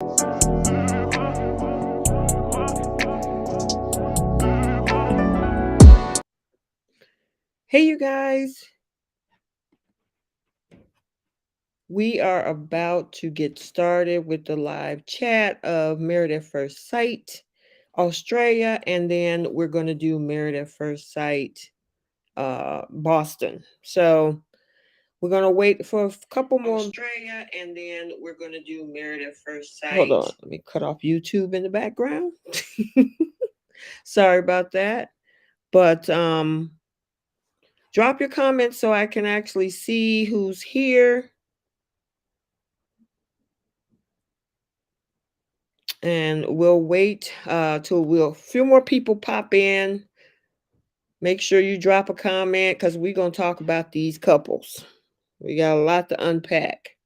Hey, you guys. We are about to get started with the live chat of Married at First Sight, Australia, and then we're going to do Married at First Sight, Boston. So we're going to wait for a couple more. Australia, and then we're going to do Married at First Sight. Hold on. Let me cut off YouTube in the background. Sorry about that. But drop your comments so I can actually see who's here. And we'll wait till a few more people pop in. Make sure you drop a comment because we're going to talk about these couples. We got a lot to unpack.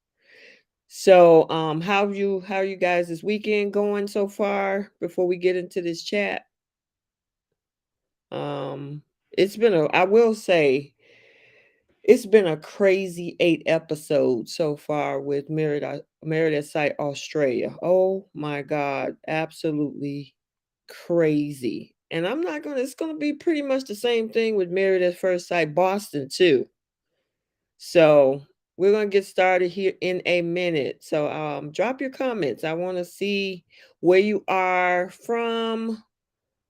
So how are you guys this weekend going so far before we get into this chat? It's been I will say it's been a crazy 8 episodes so far with Married at Sight Australia. Oh my God, absolutely crazy. And it's gonna be pretty much the same thing with Married at First Sight Boston too. So we're gonna get started here in a minute. So drop your comments. I want to see where you are from.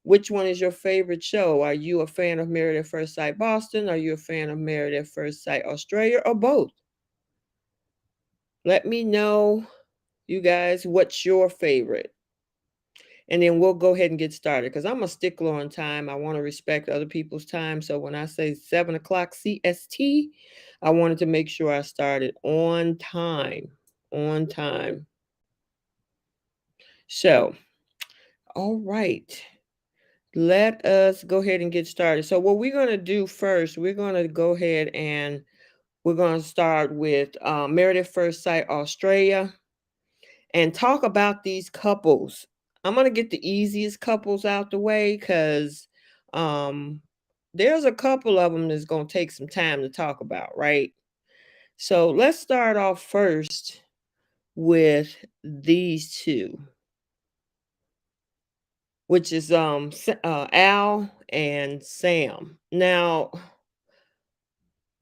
Which one is your favorite show? Are you a fan of Married at First Sight Boston? Are you a fan of Married at First Sight Australia, or both? Let me know, you guys, what's your favorite. And then we'll go ahead and get started because I'm a stickler on time. I want to respect other people's time. So when I say 7 o'clock CST, I wanted to make sure I started on time. On time. So, all right. Let us go ahead and get started. So what we're going to do first, we're going to go ahead and we're going to start with Married at First Sight Australia and talk about these couples. I'm going to get the easiest couples out the way because there's a couple of them that's going to take some time to talk about, right? So let's start off first with these two, which is Al and Sam. Now,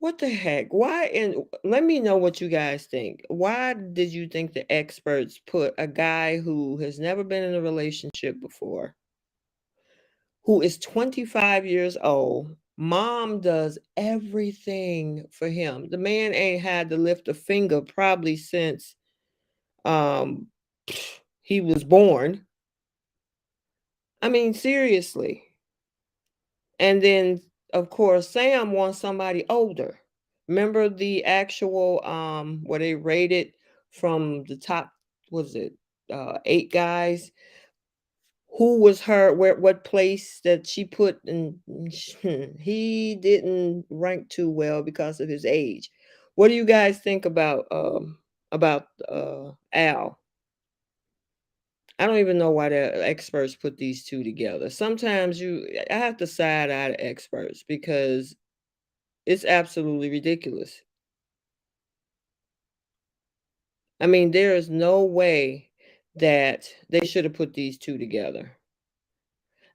what the heck? Why? And let me know what you guys think. Why did you think the experts put a guy who has never been in a relationship before, who is 25 years old? Mom does everything for him. The man ain't had to lift a finger probably since um he was born. I mean, seriously. And then of course Sam wants somebody older. Remember the actual where they rated from the top, was it 8 guys? Who was her what place that she put in? He didn't rank too well because of his age. What do you guys think about Al? I don't even know why the experts put these two together. Sometimes I have to side eye the experts because it's absolutely ridiculous. I mean, there is no way that they should have put these two together.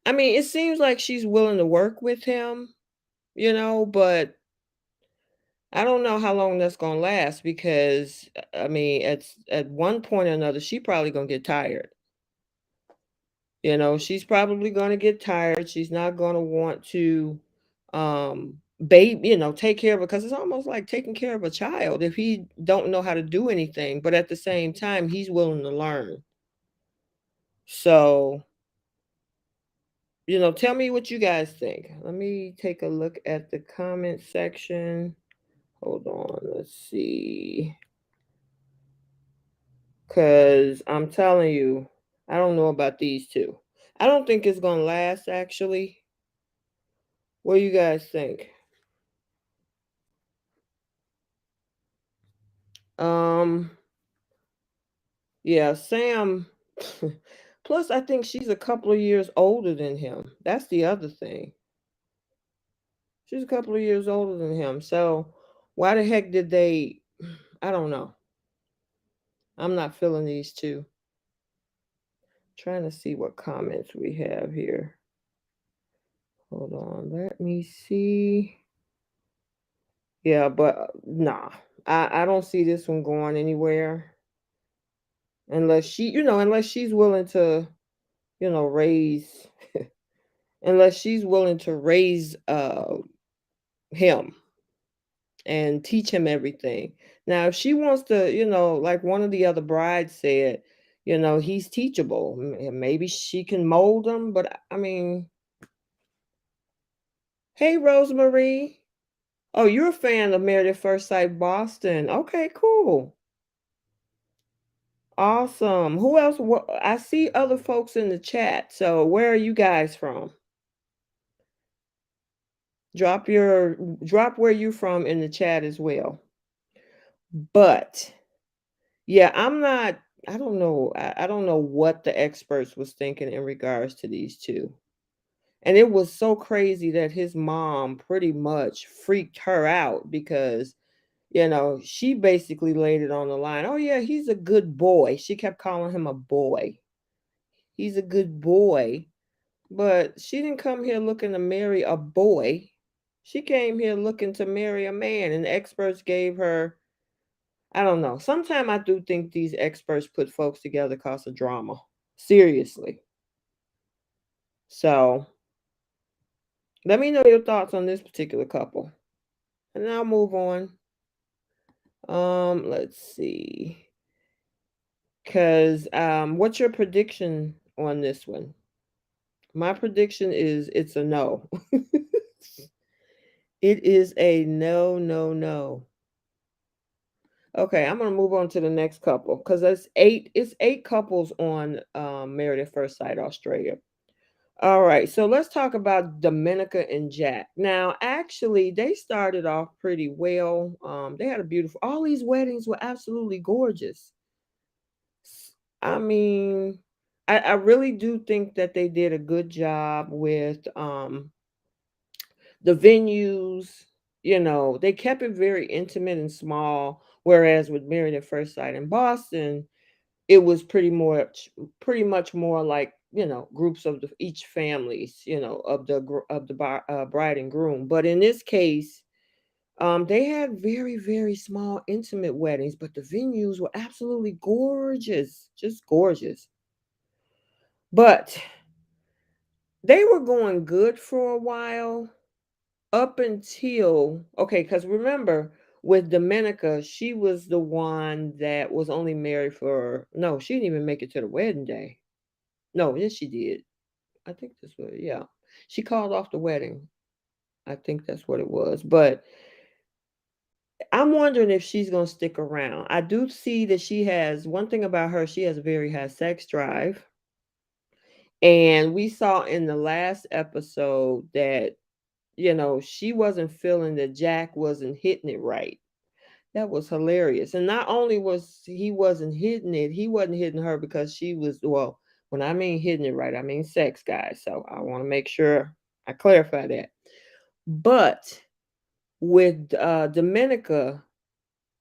I mean, it seems like she's willing to work with him, but I don't know how long that's gonna last because I mean, at one point or another, she probably gonna get tired. She's probably gonna get tired. She's not gonna want to take care of her because it's almost like taking care of a child if he don't know how to do anything, but at the same time, he's willing to learn. So, tell me what you guys think. Let me take a look at the comment section. Hold on, let's see. Because I'm telling you, I don't know about these two. I don't think it's going to last, actually. What do you guys think? Um, yeah, Sam. Plus, I think she's a couple of years older than him. That's the other thing. She's a couple of years older than him. So, why the heck did they? I don't know. I'm not feeling these two. Trying to see what comments we have here. Hold on, let me see. Yeah, but nah, I don't see this one going anywhere unless unless she's willing to, raise, unless she's willing to raise him and teach him everything. Now, if she wants to, like one of the other brides said, he's teachable. Maybe she can mold him, but I mean, hey, Rosemary. Oh, you're a fan of Married at First Sight Boston. Okay, cool. Awesome. Who else? I see other folks in the chat. So, where are you guys from? Drop your drop where you from in the chat as well. But yeah, I don't know. I don't know what the experts was thinking in regards to these two. And it was so crazy that his mom pretty much freaked her out because, she basically laid it on the line. Oh yeah, he's a good boy. She kept calling him a boy. He's a good boy. But she didn't come here looking to marry a boy. She came here looking to marry a man. And the experts gave her, I don't know. Sometimes I do think these experts put folks together because of drama. Seriously. So let me know your thoughts on this particular couple. And I'll move on. Let's see. Cause what's your prediction on this one? My prediction is it's a no. It is a no, no, no. Okay, I'm gonna move on to the next couple because it's eight couples on Married at First Sight Australia. All right, so let's talk about Dominica and Jack. Now, actually, they started off pretty well. They had a beautiful, all these weddings were absolutely gorgeous. I mean, I really do think that they did a good job with the venues. They kept it very intimate and small, whereas with Married at First Sight in Boston, it was pretty much more like, groups of each families, of the bride and groom. But in this case, they had very, very small intimate weddings, but the venues were absolutely gorgeous, just gorgeous. But they were going good for a while up until, okay, because remember, with Dominica, she was the one that was only married for, no, she didn't even make it to the wedding day. No, yes, she did. I think that's what, yeah. She called off the wedding. I think that's what it was. But I'm wondering if she's going to stick around. I do see that she has one thing about her, she has a very high sex drive. And we saw in the last episode that, she wasn't feeling that Jack wasn't hitting it right. That was hilarious. And not only was he wasn't hitting it, he wasn't hitting her because she was, well, when I mean hitting it right, I mean sex, guys. So I want to make sure I clarify that. But with Dominica,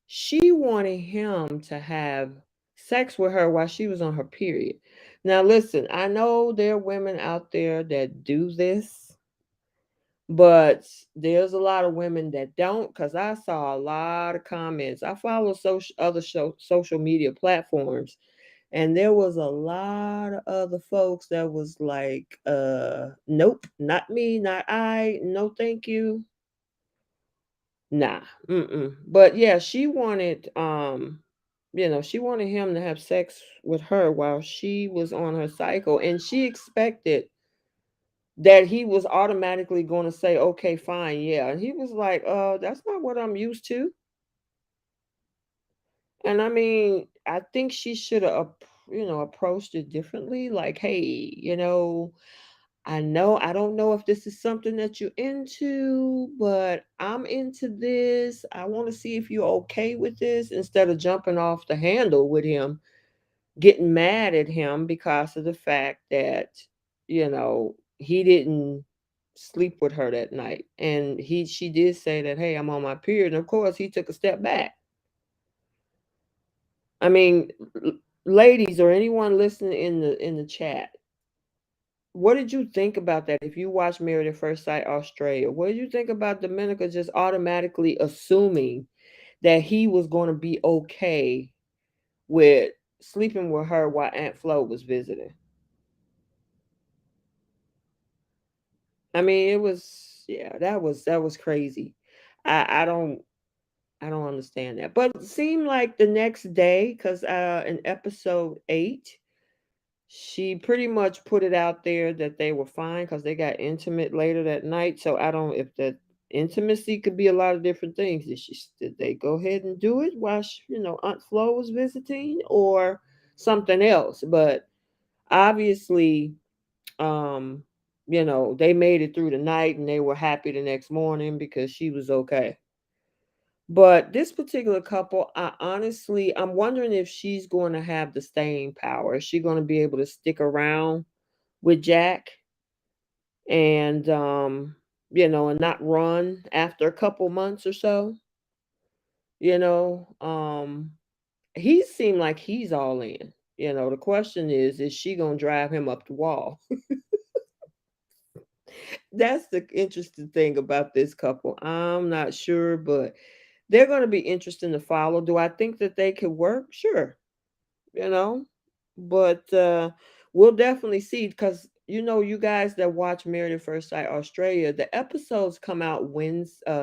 she wanted him to have sex with her while she was on her period. Now, listen, I know there are women out there that do this, but there's a lot of women that don't, because I saw a lot of comments. I follow social media platforms, and there was a lot of other folks that was like, nope, not me, not I, no thank you. Nah, mm-mm. But yeah, she wanted him to have sex with her while she was on her cycle, and she expected that he was automatically going to say, "Okay, fine, yeah." And he was like, that's not what I'm used to." And I mean, I think she should have, approached it differently. Like, hey, I know I don't know if this is something that you're into, but I'm into this. I want to see if you're okay with this, instead of jumping off the handle with him, getting mad at him because of the fact that, he didn't sleep with her that night. And she did say that, hey, I'm on my period. And of course, he took a step back. I mean, ladies or anyone listening in the chat, what did you think about that? If you watched Married at First Sight Australia, what did you think about Dominica just automatically assuming that he was going to be okay with sleeping with her while Aunt Flo was visiting? I mean, it was, yeah, that was crazy. I don't understand that. But it seemed like the next day, because in episode 8, she pretty much put it out there that they were fine because they got intimate later that night. So I don't, if that intimacy could be a lot of different things. Did they go ahead and do it while Aunt Flo was visiting or something else? But obviously, um, they made it through the night and they were happy the next morning because she was okay. But this particular couple, I'm wondering if she's going to have the staying power. Is she going to be able to stick around with Jack and and not run after a couple months or so? You know, he seemed like he's all in. The question is she going to drive him up the wall? That's the interesting thing about this couple. I'm not sure, but they're going to be interesting to follow. Do I think that they could work? Sure. you know. But we'll definitely see because you guys that watch Married at First Sight Australia, the episodes come out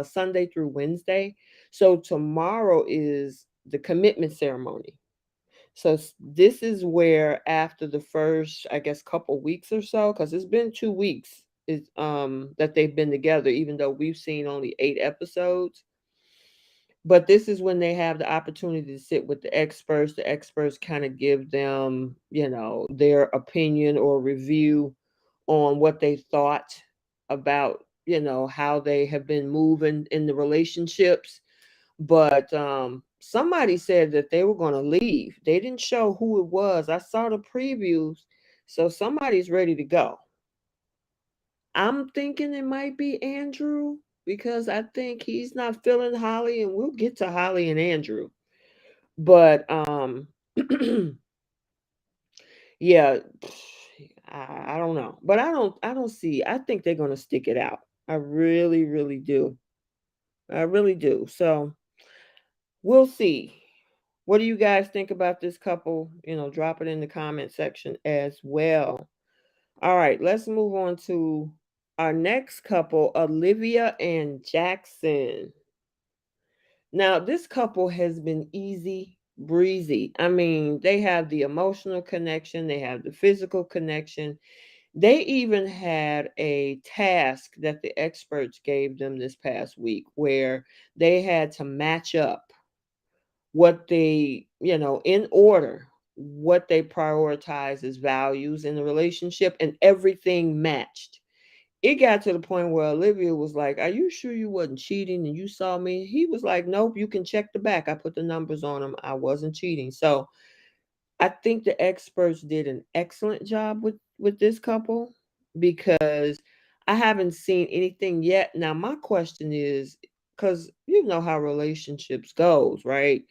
Sunday through Wednesday. So tomorrow is the commitment ceremony. So this is where after the first, I guess, couple weeks or so, because it's been 2 weeks is that they've been together, even though we've seen only 8 episodes. But this is when they have the opportunity to sit with the experts. The experts kind of give them, their opinion or review on what they thought about, how they have been moving in the relationships. But somebody said that they were going to leave. They didn't show who it was. I saw the previews. So somebody's ready to go. I'm thinking it might be Andrew because I think he's not feeling Holly, and we'll get to Holly and Andrew. But yeah, I don't know. But I don't see. I think they're gonna stick it out. I really, really do. I really do. So we'll see. What do you guys think about this couple? Drop it in the comment section as well. All right, let's move on to our next couple, Olivia and Jackson. Now, this couple has been easy breezy. I mean, they have the emotional connection, they have the physical connection. They even had a task that the experts gave them this past week where they had to match up what they, in order, what they prioritize as values in the relationship, and everything matched. It got to the point where Olivia was like, "Are you sure you wasn't cheating and you saw me?" He was like, "Nope, you can check the back. I put the numbers on them. I wasn't cheating." So I think the experts did an excellent job with this couple because I haven't seen anything yet. Now my question is, because you know how relationships goes, right?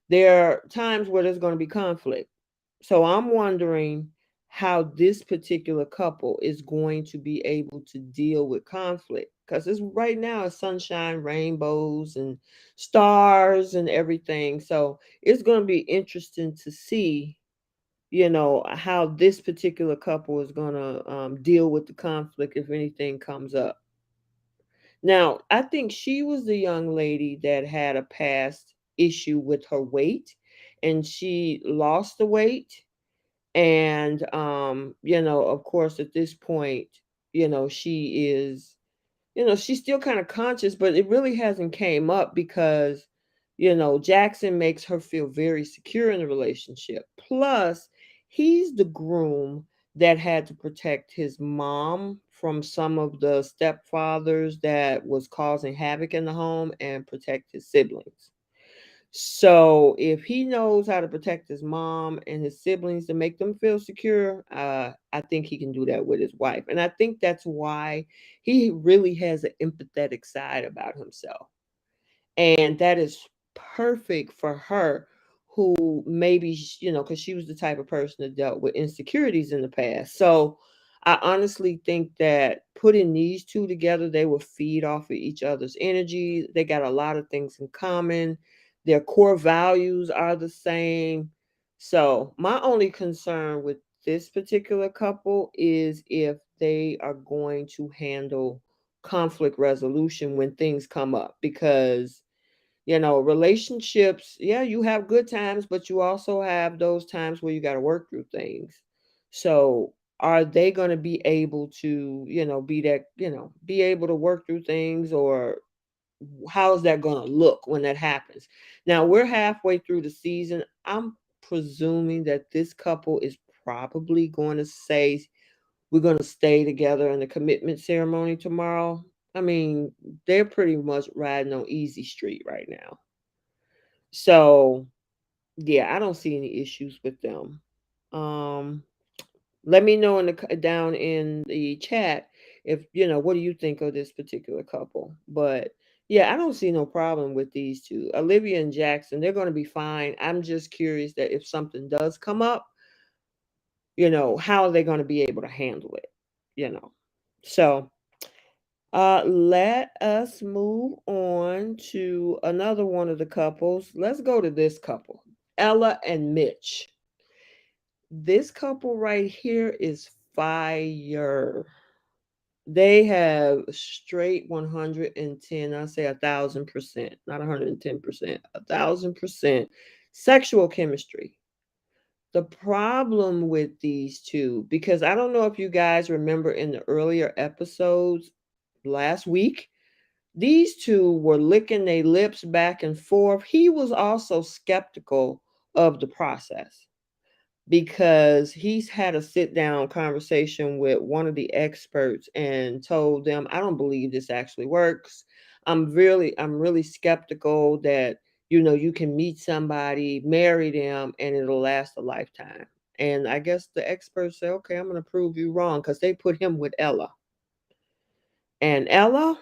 There are times where there's going to be conflict. So I'm wondering how this particular couple is going to be able to deal with conflict because it's right now it's sunshine, rainbows, and stars and everything. So it's going to be interesting to see, how this particular couple is going to deal with the conflict if anything comes up. Now, I think she was the young lady that had a past issue with her weight and she lost the weight. And of course at this point, she is, she's still kind of conscious, but it really hasn't came up because Jackson makes her feel very secure in the relationship. Plus, he's the groom that had to protect his mom from some of the stepfathers that was causing havoc in the home and protect his siblings. So if he knows how to protect his mom and his siblings to make them feel secure, I think he can do that with his wife. And I think that's why he really has an empathetic side about himself. And that is perfect for her, who maybe, because she was the type of person that dealt with insecurities in the past. So I honestly think that putting these two together, they will feed off of each other's energy. They got a lot of things in common. Their core values are the same. So my only concern with this particular couple is if they are going to handle conflict resolution when things come up, because relationships, yeah, you have good times, but you also have those times where you got to work through things. So, are they going to be able to, be able to work through things, or how's that going to look when that happens? Now, we're halfway through the season. I'm presuming that this couple is probably going to say, we're going to stay together in the commitment ceremony tomorrow. I mean, they're pretty much riding on easy street right now. So, yeah, I don't see any issues with them. Um, Let me know down in the chat if what do you think of this particular couple. But yeah, I don't see no problem with these two, Olivia and Jackson. They're going to be fine. I'm just curious that if something does come up, how are they going to be able to handle it? You know. So, let us move on to another one of the couples. Let's go to this couple, Ella and Mitch. This couple right here is fire. They have straight 110, I say 1,000%, not 110%, 1,000% sexual chemistry. The problem with these two, because I don't know if you guys remember in the earlier episodes last week, these two were licking their lips back and forth. He was also skeptical of the process because he's had a sit down conversation with one of the experts and told them, I don't believe this actually works. I'm really skeptical that you can meet somebody, marry them, and it'll last a lifetime. And I guess the experts say, okay, I'm going to prove you wrong, because they put him with Ella. And Ella,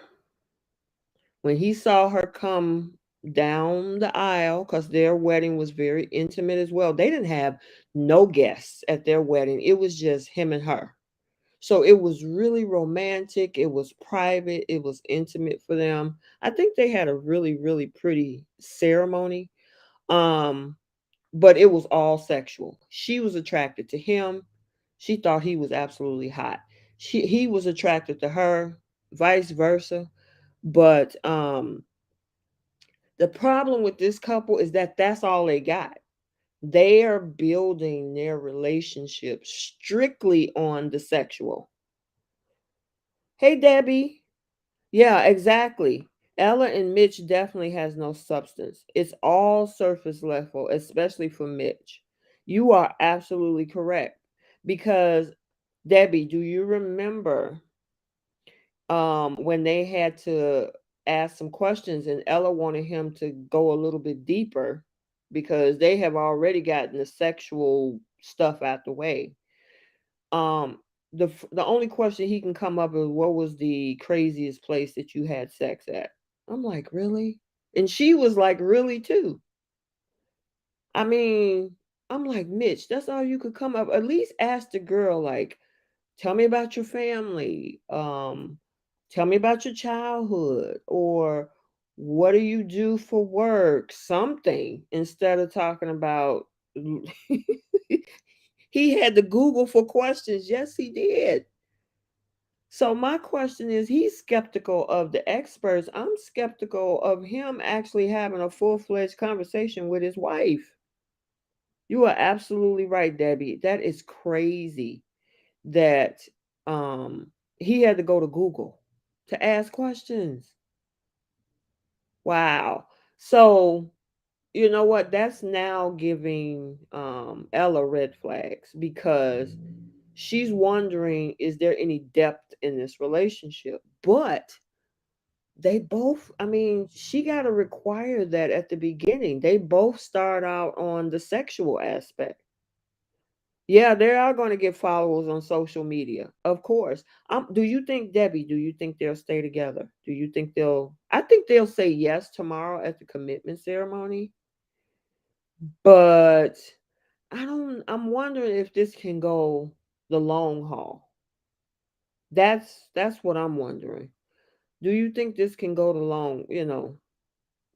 when he saw her come down the aisle, because their wedding was very intimate as well. They didn't have no guests at their wedding. It was just him and her. So it was really romantic. It was private. It was intimate for them. I think they had a really, really pretty ceremony. Um, but it was all sexual. She was attracted to him. She thought he was absolutely hot. He was attracted to her, vice versa. But the problem with this couple is that that's all they got. They are building their relationship strictly on the sexual. Hey, Debbie. Yeah, exactly. Ella and Mitch definitely has no substance. It's all surface level, especially for Mitch. You are absolutely correct. Because, Debbie, do you remember when they had to ask some questions and Ella wanted him to go a little bit deeper because they have already gotten the sexual stuff out the way. Um the only question he can come up with, what was the craziest place that you had sex at? I'm like, really? And she was like, really too. I mean, I'm like, Mitch, that's all you could come up. At least ask the girl, like, tell me about your family. Tell me about your childhood, or what do you do for work? Something, instead of talking about he had to Google for questions. Yes, he did. So my question is, he's skeptical of the experts. I'm skeptical of him actually having a full-fledged conversation with his wife. You are absolutely right, Debbie. That is crazy that um he had to go to Google to ask questions. Wow. So, you know what? That's now giving Ella red flags, because she's wondering, is there any depth in this relationship? But they both, I mean, she got to require that at the beginning. They both start out on the sexual aspect. Yeah, they are going to get followers on social media, of course. Do you think, Debbie, do you think they'll stay together? Do you think they'll, I think they'll say yes tomorrow at the commitment ceremony. But I'm wondering if this can go the long haul. That's what I'm wondering. Do you think this can go the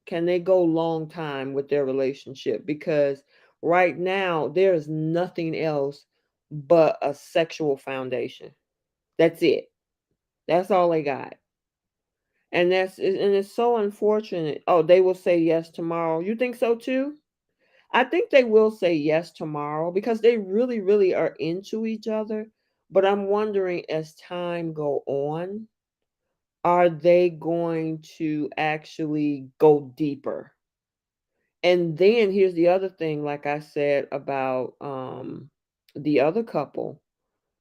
can they go long time with their relationship? Because right now there's nothing else but a sexual foundation. That's it. That's all they got. And it's so unfortunate. Oh, they will say yes tomorrow. You think so too? I think they will say yes tomorrow because they really, really are into each other. But I'm wondering as time go on, are they going to actually go deeper? And then here's the other thing, like I said about the other couple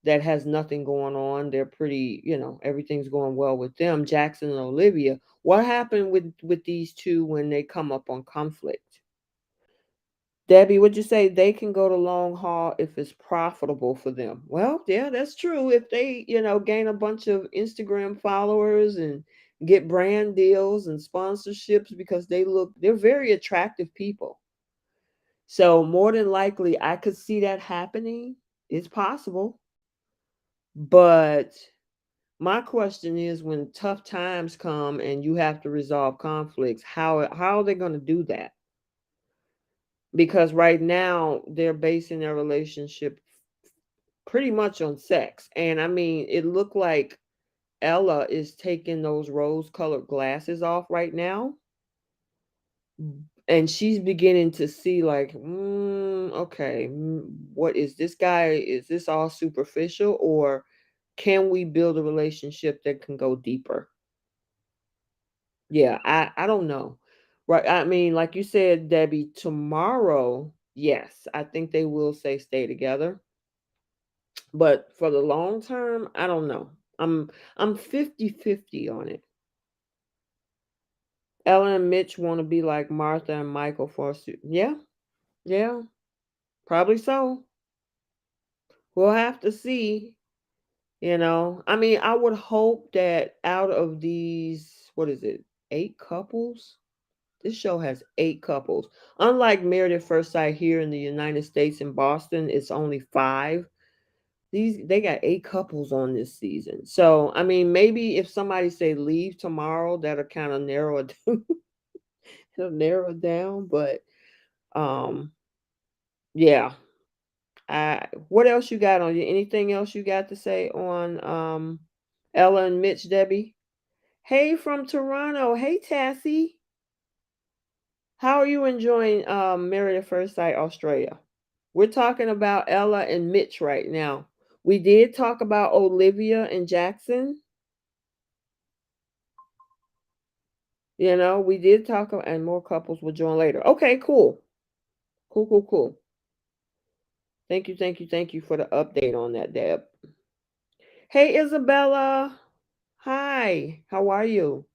that has nothing going on. They're pretty, everything's going well with them, Jackson and Olivia. What happened with these two when they come up on conflict? Debbie, would you say they can go the long haul if it's profitable for them? Well, yeah, that's true. If they, gain a bunch of Instagram followers and get brand deals and sponsorships because they're very attractive people. So more than likely, I could see that happening. It's possible. But my question is when tough times come and you have to resolve conflicts, how are they going to do that? Because right now they're basing their relationship pretty much on sex. And I mean, it looked like Ella is taking those rose colored glasses off right now. And she's beginning to see, like, okay, what is this guy? Is this all superficial? Or can we build a relationship that can go deeper? Yeah, I don't know. Right. I mean, like you said, Debbie, tomorrow, yes, I think they will say stay together. But for the long term, I don't know. I'm 50-50 on it. Ellen and Mitch want to be like Martha and Michael for yeah, yeah, probably so. We'll have to see. I mean, I would hope that out of these, what is it, 8 couples? This show has 8 couples. Unlike Married at First Sight here in the United States in Boston, it's only 5. They got 8 couples on this season. So I mean, maybe if somebody say leave tomorrow, that'll kind of narrow it it'll narrow it down. But um, yeah. What else you got on you? Anything else you got to say on Ella and Mitch, Debbie? Hey from Toronto. Hey Tassie. How are you enjoying Married at First Sight Australia? We're talking about Ella and Mitch right now. We did talk about Olivia and Jackson. We did talk about, and more couples will join later. Okay, cool. Cool, cool, cool. Thank you, thank you, thank you for the update on that, Deb. Hey, Isabella. Hi, how are you?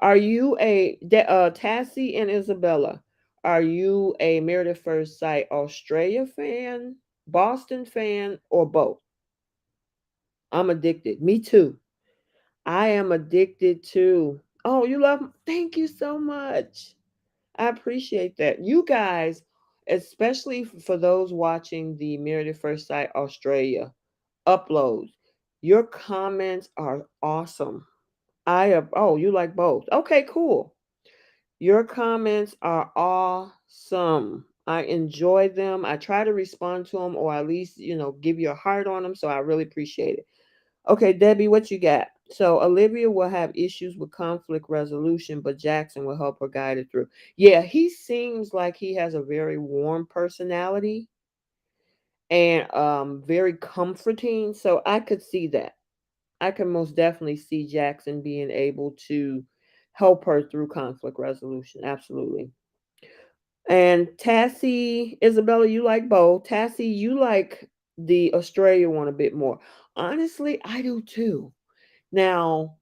Are you Tassie and Isabella? Are you a Married at First Sight Australia fan, Boston fan, or both? I'm addicted. Me too. I am addicted too. Oh, you love. Thank you so much. I appreciate that. You guys, especially for those watching the Married at First Sight Australia uploads, your comments are awesome. Oh, you like both. Okay, cool. Your comments are awesome. I enjoy them. I try to respond to them or at least, give you a heart on them. So I really appreciate it. Okay, Debbie, what you got? So Olivia will have issues with conflict resolution, but Jackson will help her guide it through. Yeah, he seems like he has a very warm personality and very comforting. So I could see that. I can most definitely see Jackson being able to help her through conflict resolution. Absolutely. And Tassie, Isabella, you like both. Tassie, you like the Australia one a bit more. Honestly, I do too. Now,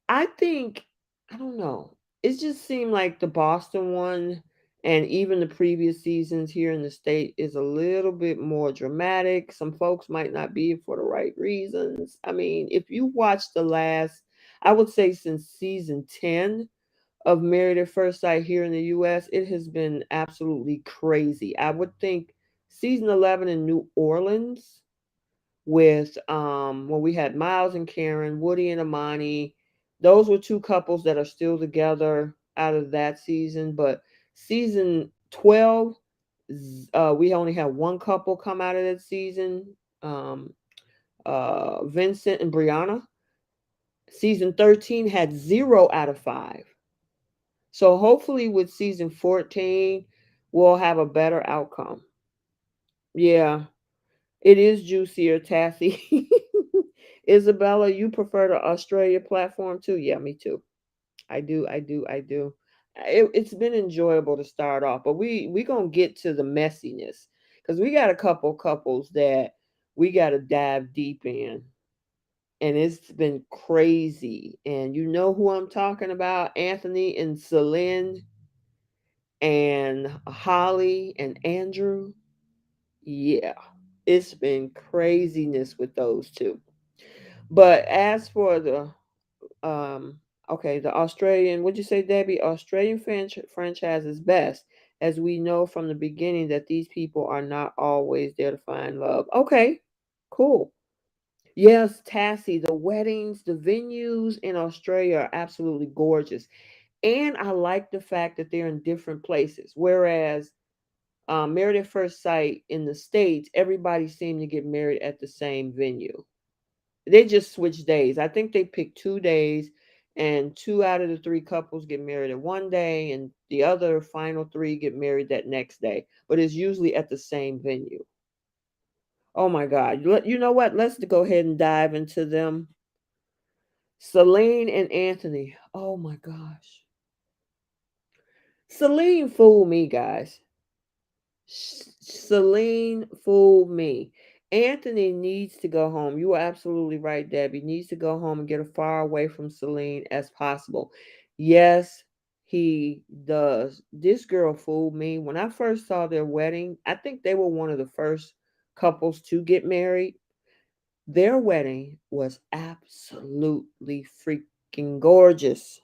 I think, I don't know. It just seemed like the Boston one and even the previous seasons here in the state is a little bit more dramatic. Some folks might not be for the right reasons. I mean, if you watch I would say since season 10 of Married at First Sight here in the US, it has been absolutely crazy. I would think season 11 in New Orleans with when we had Miles and Karen, Woody and Amani. Those were two couples that are still together out of that season. But season 12, we only had one couple come out of that season. Um, Vincent and Brianna. Season 13 had 0 out of 5. So hopefully with season 14, we'll have a better outcome. Yeah, it is juicier, Tassie. Isabella, you prefer the Australia platform too? Yeah, me too. I do. It's been enjoyable to start off, but we gonna get to the messiness because we got a couple couples that we got to dive deep in, and it's been crazy. And you know who I'm talking about? Anthony and Celine and Holly and Andrew. Yeah, it's been craziness with those two. But as for the um okay, the Australian, would you say, Debbie? Australian franchise is best, as we know from the beginning that these people are not always there to find love. Okay, cool. Yes, Tassie, the weddings, the venues in Australia are absolutely gorgeous. And I like the fact that they're in different places. Whereas Married at First Sight in the States, everybody seemed to get married at the same venue. They just switch days. I think they pick 2 days, and two out of the three couples get married at one day, and the other final three get married that next day. But it's usually at the same venue. Oh my God. You know what? Let's go ahead and dive into them. Celine and Anthony. Oh my gosh. Celine fooled me, guys. Celine fooled me. Anthony needs to go home. You are absolutely right, Debbie. Needs to go home and get as far away from Celine as possible. Yes, he does. This girl fooled me. When I first saw their wedding, I think they were one of the first couples to get married. Their wedding was absolutely freaking gorgeous.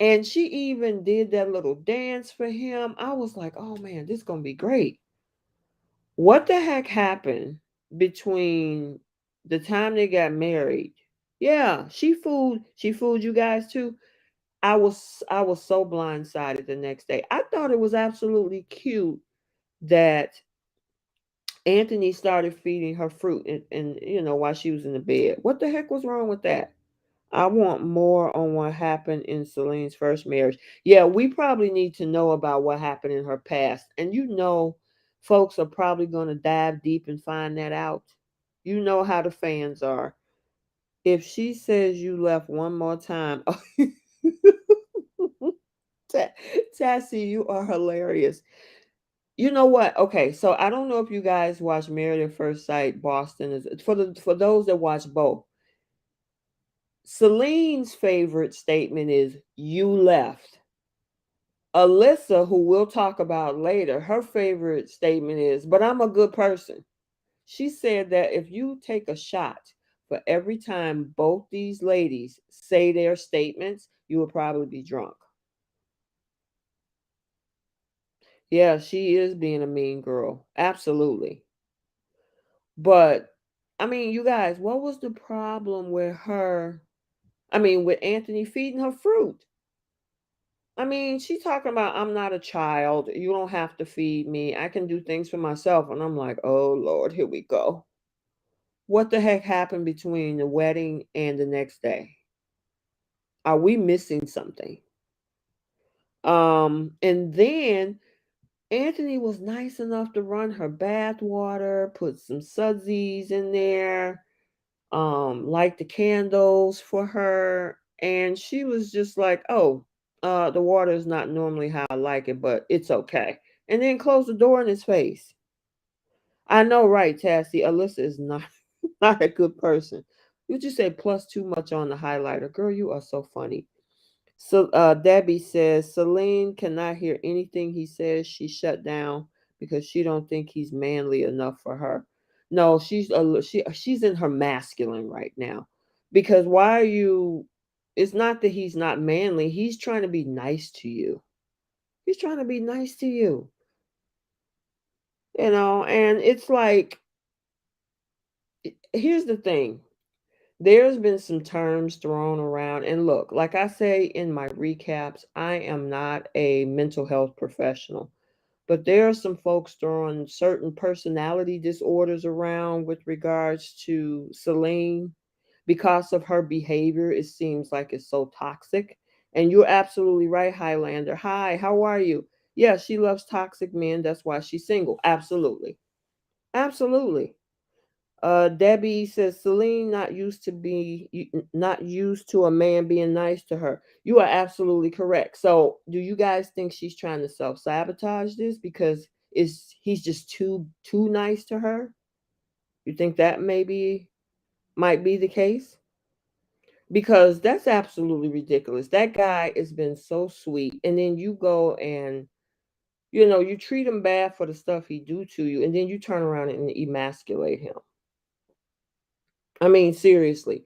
And she even did that little dance for him. I was like, oh man, this is going to be great. What the heck happened between the time they got married? Yeah, she fooled you guys too. I was so blindsided the next day. I thought it was absolutely cute that Anthony started feeding her fruit and while she was in the bed. What the heck was wrong with that? I want more on what happened in Celine's first marriage. Yeah, we probably need to know about what happened in her past. And folks are probably going to dive deep and find that out. You know how the fans are. If she says you left one more time, Ta- Tassie, you are hilarious. You know what? Okay, so I don't know if you guys watch Married at First Sight Boston. Is for those that watch both. Celine's favorite statement is "you left." Alyssa, who we'll talk about later, her favorite statement is, "but I'm a good person." She said that if you take a shot for every time both these ladies say their statements, you will probably be drunk. Yeah, she is being a mean girl. Absolutely. But I mean, you guys, what was the problem with her? I mean, with Anthony feeding her fruit? I mean, she's talking about, "I'm not a child. You don't have to feed me. I can do things for myself." And I'm like, oh Lord, here we go. What the heck happened between the wedding and the next day? Are we missing something? And then Anthony was nice enough to run her bath water, put some sudzies in there, light the candles for her. And she was just like, "Oh, the water is not normally how I like it, but it's okay." And then close the door in his face. I know, right, Tassie? Alyssa is not not a good person. You just say plus too much on the highlighter. Girl, you are so funny. So Debbie says Celine cannot hear anything he says. She shut down because she don't think he's manly enough for her. No, she's in her masculine right now. Because why are you? It's not that he's not manly. He's trying to be nice to you. He's trying to be nice to you. And it's like, here's the thing. There's been some terms thrown around, and look, like I say in my recaps, I am not a mental health professional, but there are some folks throwing certain personality disorders around with regards to Celine because of her behavior. It seems like it's so toxic. And you're absolutely right, Highlander. Hi, how are you? Yeah, she loves toxic men. That's why she's single. Absolutely. Absolutely. Debbie says Celine not used to a man being nice to her. You are absolutely correct. So, do you guys think she's trying to self sabotage this because is he's just too nice to her? You think that maybe might be the case? Because that's absolutely ridiculous. That guy has been so sweet, and then you go and you treat him bad for the stuff he do to you, and then you turn around and emasculate him. I mean, seriously,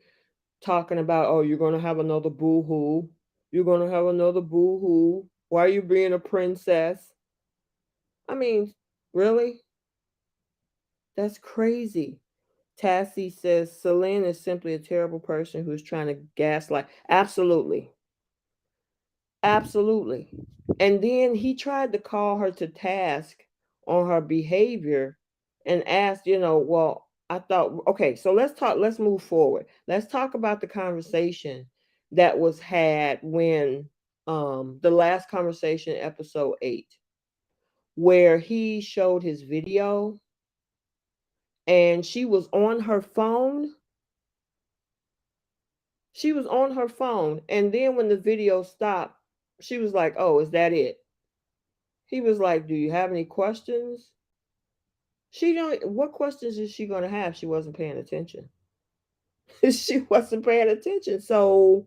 talking about, oh, you're gonna have another boo hoo. You're gonna have another boo hoo. Why are you being a princess? I mean, really? That's crazy. Tassie says Celine is simply a terrible person who's trying to gaslight. Absolutely. Absolutely. And then he tried to call her to task on her behavior and asked, well, I thought, okay, so let's move forward. Let's talk about the conversation that was had when the last conversation, episode 8, where he showed his video and she was on her phone. She was on her phone. And then when the video stopped, she was like, oh, is that it? He was like, "Do you have any questions?" She don't. What questions is she going to have? She wasn't paying attention. She wasn't paying attention. So,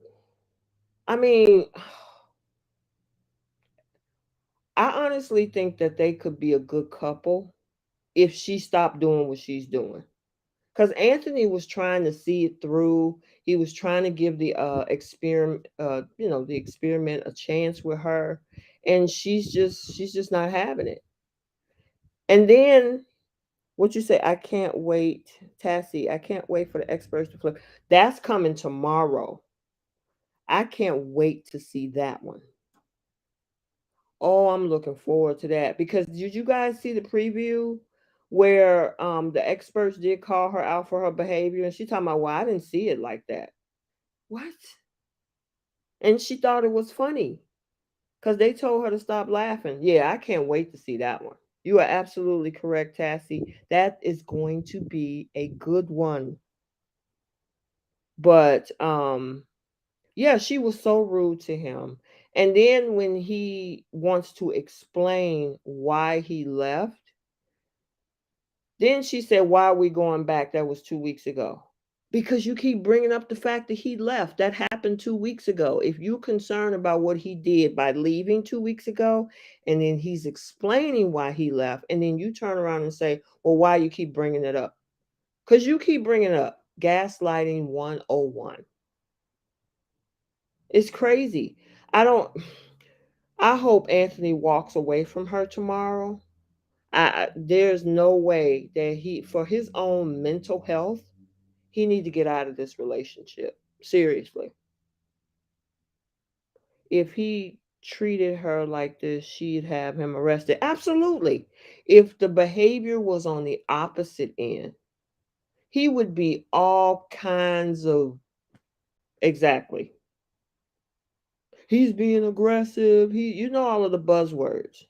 I mean, I honestly think that they could be a good couple if she stopped doing what she's doing. Because Anthony was trying to see it through. He was trying to give the experiment a chance with her, and she's just not having it. And then what you say? I can't wait, Tassie. I can't wait for the experts to flip. That's coming tomorrow. I can't wait to see that one. Oh, I'm looking forward to that because did you guys see the preview where the experts did call her out for her behavior and she talking about, well, I didn't see it like that. What? And she thought it was funny because they told her to stop laughing. Yeah, I can't wait to see that one. You are absolutely correct, Tassie. That is going to be a good one. But yeah, she was so rude to him. And then when he wants to explain why he left, then she said, "Why are we going back? That was 2 weeks ago." Because you keep bringing up the fact that he left. That happened 2 weeks ago. If you're concerned about what he did by leaving 2 weeks ago, and then he's explaining why he left, and then you turn around and say, well, why you keep bringing it up? Because you keep bringing up gaslighting 101. It's crazy. I don't. I hope Anthony walks away from her tomorrow. There's no way that for his own mental health, he need to get out of this relationship. Seriously. If he treated her like this, she'd have him arrested. Absolutely. If the behavior was on the opposite end, he would be all kinds of exactly. He's being aggressive. All of the buzzwords.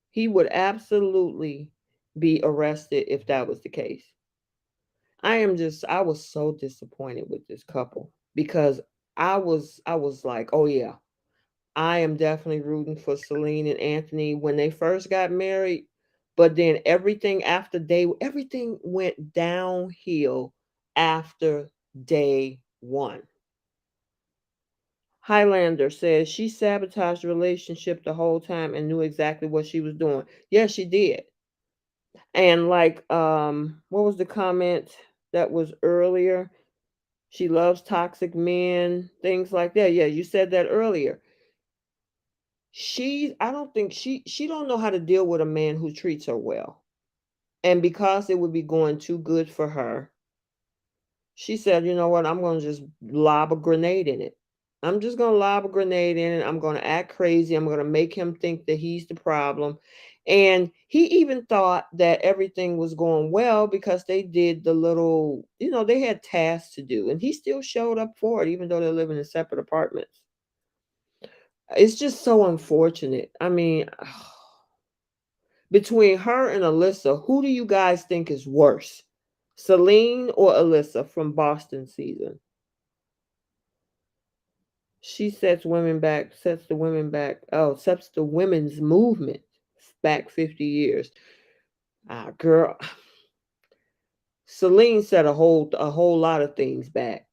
He would absolutely be arrested if that was the case. I was so disappointed with this couple because I was like, oh yeah, I am definitely rooting for Celine and Anthony when they first got married, but then everything went downhill after day one. Highlander says she sabotaged the relationship the whole time and knew exactly what she was doing. Yes, she did. And like what was the comment that was earlier? She loves toxic men, things like that. Yeah, you said that earlier. I don't think she don't know how to deal with a man who treats her well. And because it would be going too good for her, she said, "You know what? I'm going to just lob a grenade in it. I'm just going to lob a grenade in it. I'm going to act crazy. I'm going to make him think that he's the problem." And he even thought that everything was going well because they did the little, they had tasks to do. And he still showed up for it, even though they're living in separate apartments. It's just so unfortunate. I mean, between her and Alyssa, who do you guys think is worse? Celine or Alyssa from Boston season? She sets the women's movement back 50 years. Ah, girl, Celine set a whole lot of things back.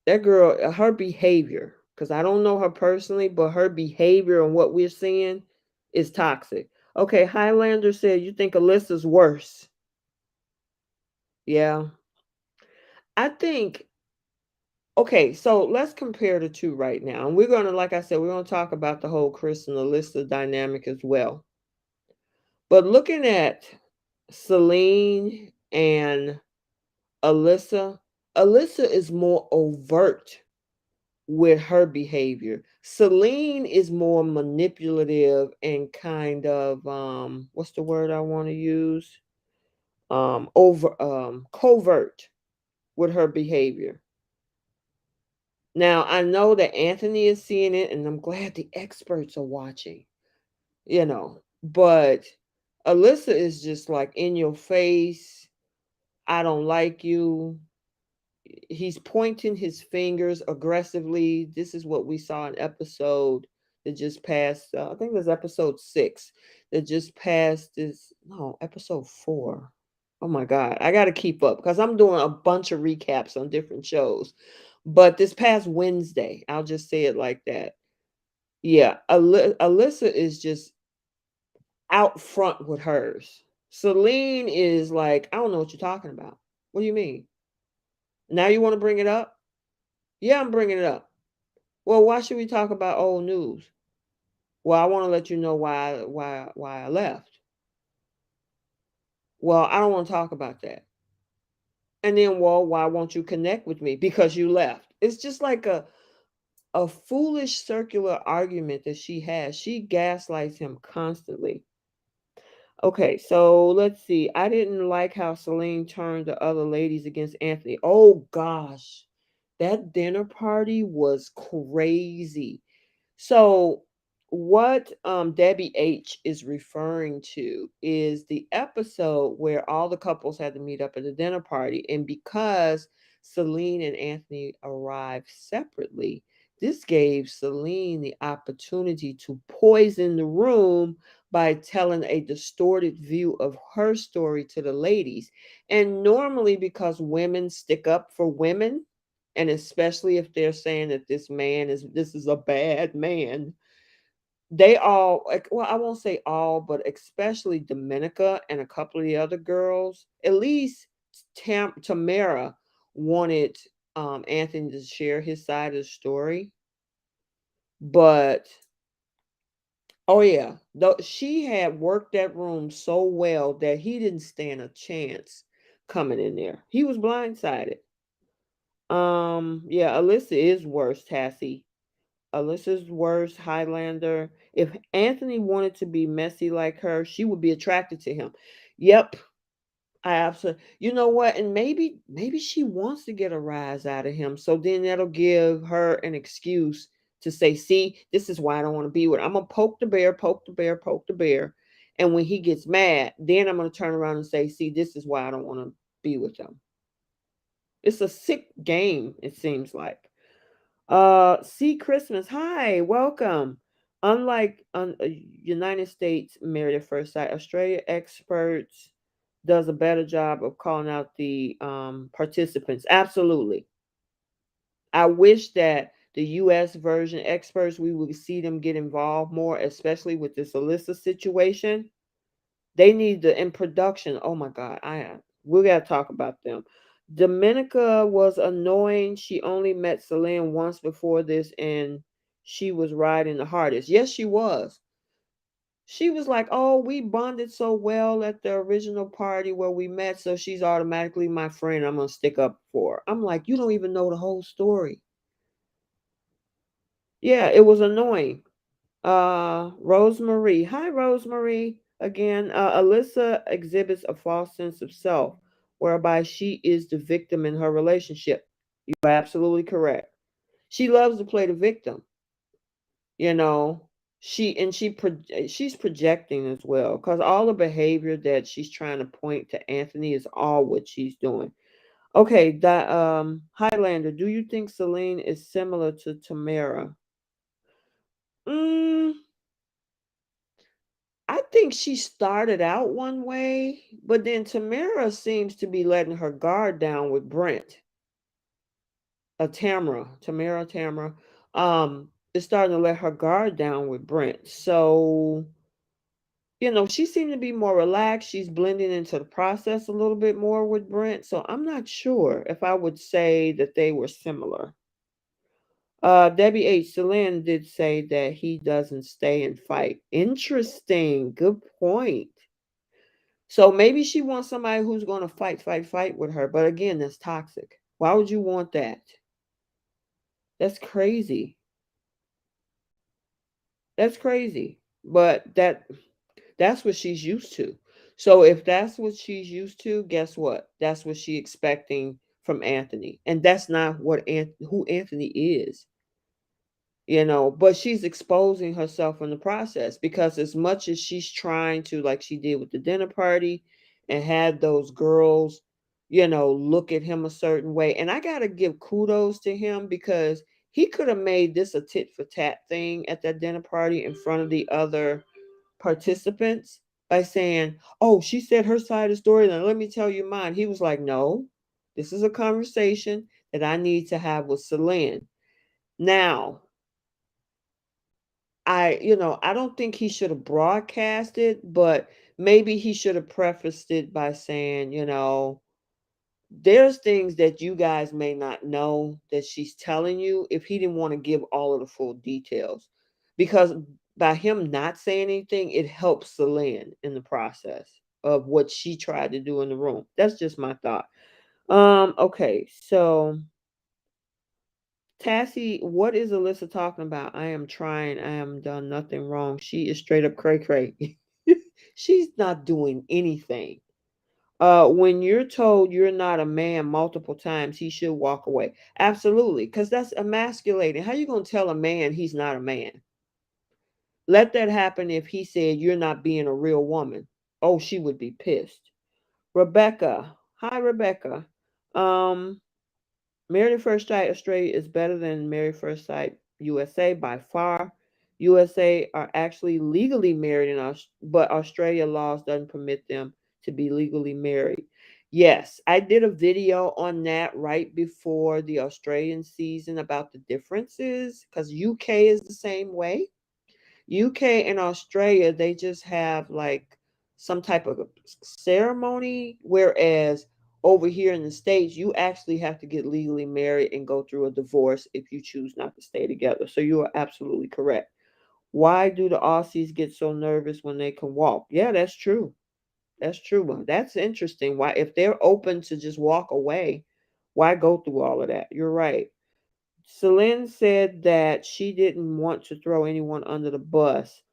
That girl, her behavior, because I don't know her personally, but her behavior and what we're seeing is toxic. Okay, Highlander said you think Alyssa's worse. Yeah. I think, okay, so let's compare the two right now. And we're gonna, like I said, we're gonna talk about the whole Chris and Alyssa dynamic as well. But looking at Celine and Alyssa, Alyssa is more overt with her behavior. Celine is more manipulative and kind of what's the word I want to use? Over covert with her behavior. Now, I know that Anthony is seeing it and I'm glad the experts are watching. But Alyssa is just like in your face. I don't like you. He's pointing his fingers aggressively. This is what we saw in episode that just passed. I think it was episode 6 that just passed. This no episode 4. Oh my God, I got to keep up because I'm doing a bunch of recaps on different shows. But this past Wednesday, I'll just say it like that. Yeah, Alyssa is just out front with hers. Celine is like, I don't know what you're talking about. What do you mean? Now you want to bring it up? Yeah, I'm bringing it up. Well, why should we talk about old news? Well, I want to let you know why I left. Well, I don't want to talk about that. And then, well, why won't you connect with me? Because you left. It's just like a foolish circular argument that she has. She gaslights him constantly. Okay, so let's see. I didn't like how Celine turned the other ladies against Anthony. Oh gosh, that dinner party was crazy. So, what Debbie H is referring to is the episode where all the couples had to meet up at a dinner party. And because Celine and Anthony arrived separately, this gave Celine the opportunity to poison the room by telling a distorted view of her story to the ladies. And normally, because women stick up for women, and especially if they're saying that this is a bad man, they all, like, well, I won't say all, but especially Dominica and a couple of the other girls, at least Tamara wanted Anthony to share his side of the story. But oh yeah, though she had worked that room so well that he didn't stand a chance coming in there. He was blindsided. Yeah, Alyssa is worse, Tassie. Alyssa's worse, Highlander. If Anthony wanted to be messy like her, she would be attracted to him. Yep, I absolutely. You know what? And maybe she wants to get a rise out of him. So then that'll give her an excuse to say, "See, this is why I don't want to be with her. I'm gonna poke the bear, poke the bear, poke the bear." And when he gets mad, then I'm gonna turn around and say, "See, this is why I don't want to be with them." It's a sick game, it seems like. See Christmas. Hi, welcome. Unlike United States Married at First Sight, Australia experts does a better job of calling out the participants. Absolutely. I wish that the US version experts, we would see them get involved more, especially with this Alyssa situation. They need the in production. Oh my God, we gotta talk about them. Dominica was annoying. She only met Celine once before this, and she was riding the hardest. Yes, she was. She was like, "Oh, we bonded so well at the original party where we met, so she's automatically my friend. I'm gonna stick up for her." I'm like, "You don't even know the whole story." Yeah, it was annoying. Rosemary. Hi, Rosemary. Again, Alyssa exhibits a false sense of self, whereby she is the victim in her relationship. You're absolutely correct. She loves to play the victim. You know, she's projecting as well, because all the behavior that she's trying to point to Anthony is all what she's doing. Okay, that Highlander. Do you think Celine is similar to Tamara? Mm, I think she started out one way, but then Tamara seems to be letting her guard down with Brent. Tamara is starting to let her guard down with Brent. So, she seemed to be more relaxed. She's blending into the process a little bit more with Brent. So I'm not sure if I would say that they were similar. Debbie H. Selin did say that he doesn't stay and fight. Interesting. Good point. So maybe she wants somebody who's going to fight with her. But again, that's toxic. Why would you want that? That's crazy. That's crazy. But that's what she's used to. So if that's what she's used to, guess what? That's what she's expecting from Anthony. And that's not who Anthony is. But she's exposing herself in the process, because as much as she's trying to, like she did with the dinner party, and had those girls look at him a certain way. And I got to give kudos to him, because he could have made this a tit for tat thing at that dinner party in front of the other participants by saying, "Oh, she said her side of the story, now let me tell you mine." He was like, "No, this is a conversation that I need to have with Celine." Now, I don't think he should have broadcast it, but maybe he should have prefaced it by saying, there's things that you guys may not know that she's telling you, if he didn't want to give all of the full details. Because by him not saying anything, it helps Celine in the process of what she tried to do in the room. That's just my thought. Okay, so Tassie, what is Alyssa talking about? I am trying. I am done nothing wrong. She is straight up cray cray. She's not doing anything. When you're told you're not a man multiple times, he should walk away. Absolutely, because that's emasculating. How you gonna tell a man he's not a man? Let that happen if he said you're not being a real woman. Oh, she would be pissed. Rebecca. Hi, Rebecca. Um, Married at First Sight Australia is better than Married First Sight USA by far. USA are actually legally married but Australia laws doesn't permit them to be legally married. Yes, I did a video on that right before the Australian season about the differences, because UK is the same way. UK and Australia, they just have like some type of ceremony, whereas over here in the States, you actually have to get legally married and go through a divorce if you choose not to stay together. So you are absolutely correct. Why do the Aussies get so nervous when they can walk? Yeah, that's true. That's true. Well, that's interesting. Why, if they're open to just walk away, why go through all of that? You're right. Celine said that she didn't want to throw anyone under the bus,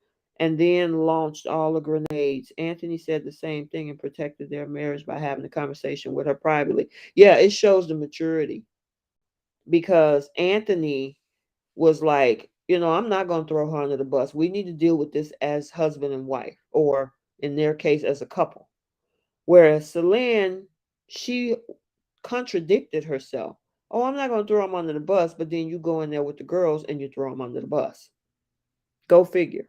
and then launched all the grenades. Anthony said the same thing and protected their marriage by having a conversation with her privately. Yeah, it shows the maturity, because Anthony was like, I'm not going to throw her under the bus. We need to deal with this as husband and wife, or in their case, as a couple. Whereas Celine, she contradicted herself. Oh, I'm not going to throw him under the bus, but then you go in there with the girls and you throw him under the bus. Go figure.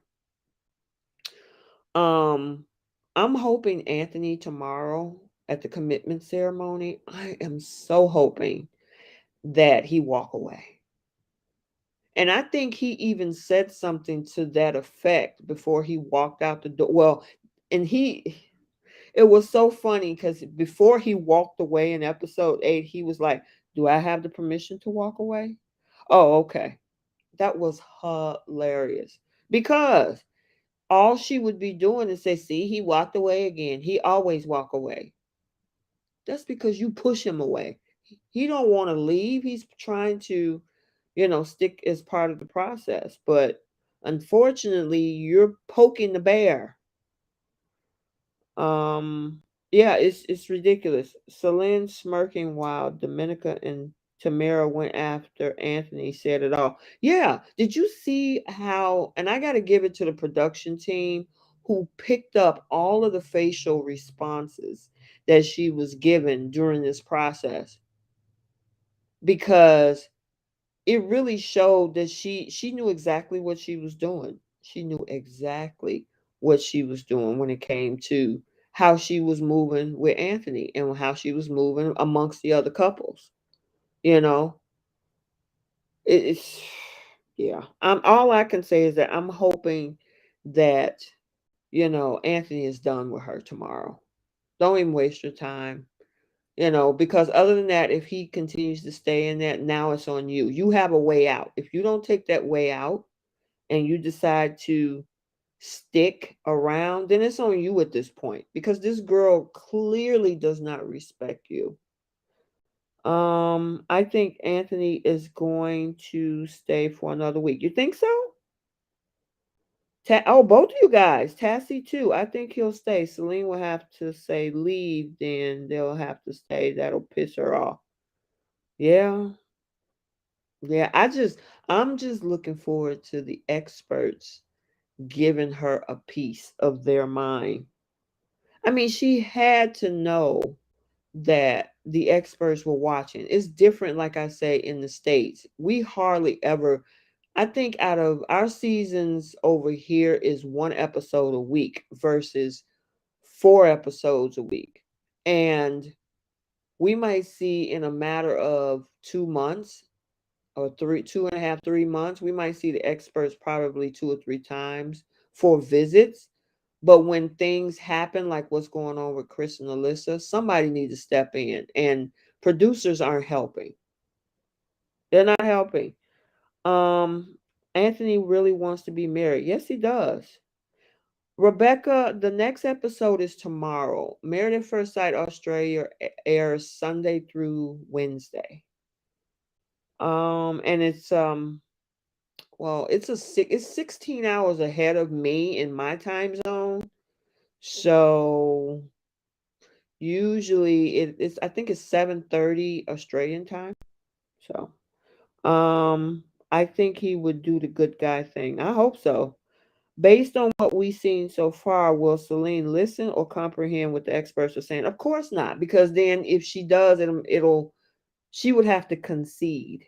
Um, I'm hoping Anthony tomorrow at the commitment ceremony. I am so hoping that he walk away. And I think he even said something to that effect before he walked out the door. Well, and It was so funny because before he walked away in episode 8, he was like, "Do I have the permission to walk away?" Oh, okay. That was hilarious because all she would be doing is say, "See, he walked away again. He always walk away." That's because you push him away. He don't want to leave. He's trying to, stick as part of the process. But unfortunately, you're poking the bear. Um, yeah, it's ridiculous. Celine smirking while Dominica and Tamara went after Anthony said it all. Yeah, did you see how? And I got to give it to the production team who picked up all of the facial responses that she was given during this process because it really showed that she knew exactly what she was doing. She knew exactly what she was doing when it came to how she was moving with Anthony and how she was moving amongst the other couples. You know, it's yeah. All I can say is that I'm hoping that Anthony is done with her tomorrow. Don't even waste your time. Because other than that, if he continues to stay in that, now it's on you. You have a way out. If you don't take that way out and you decide to stick around, then it's on you at this point because this girl clearly does not respect you. I think Anthony is going to stay for another week. You think so? Oh, both of you guys. Tassie too. I think he'll stay. Celine will have to say leave, then they'll have to stay. That'll piss her off. Yeah. Yeah, I'm just looking forward to the experts giving her a piece of their mind. I mean, she had to know that the experts were watching. It's different, like I say, in the States. We hardly ever, I think out of our seasons over here is one episode a week versus 4 episodes a week. And we might see in a matter of 2 months or 2.5, 3 months, we might see the experts probably 2 or 3 times for visits. But when things happen, like what's going on with Chris and Alyssa, somebody needs to step in, and producers aren't helping. They're not helping. Um, Anthony really wants to be married. Yes, he does. Rebecca, the next episode is tomorrow. Married at First Sight Australia airs Sunday through Wednesday. And it's 16 hours ahead of me in my time zone. So usually it's I think it's 7:30 Australian time. So I think he would do the good guy thing. I hope so. Based on what we've seen so far, will Celine listen or comprehend what the experts are saying? Of course not, because then if she does, she would have to concede.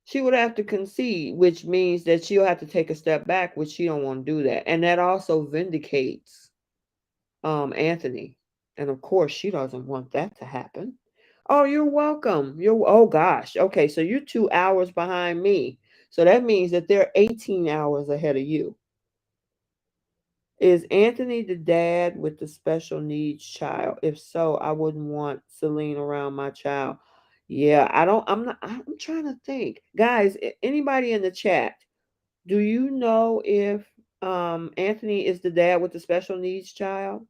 She would have to concede, which means that she'll have to take a step back, which she don't want to do that. And that also vindicates Anthony. And of course, she doesn't want that to happen. Oh, you're welcome. Oh gosh. Okay, so you're 2 hours behind me. So that means that they're 18 hours ahead of you. Is Anthony the dad with the special needs child? If so, I wouldn't want Celine around my child. Yeah, I'm trying to think. Guys, anybody in the chat, do you know if Anthony is the dad with the special needs child?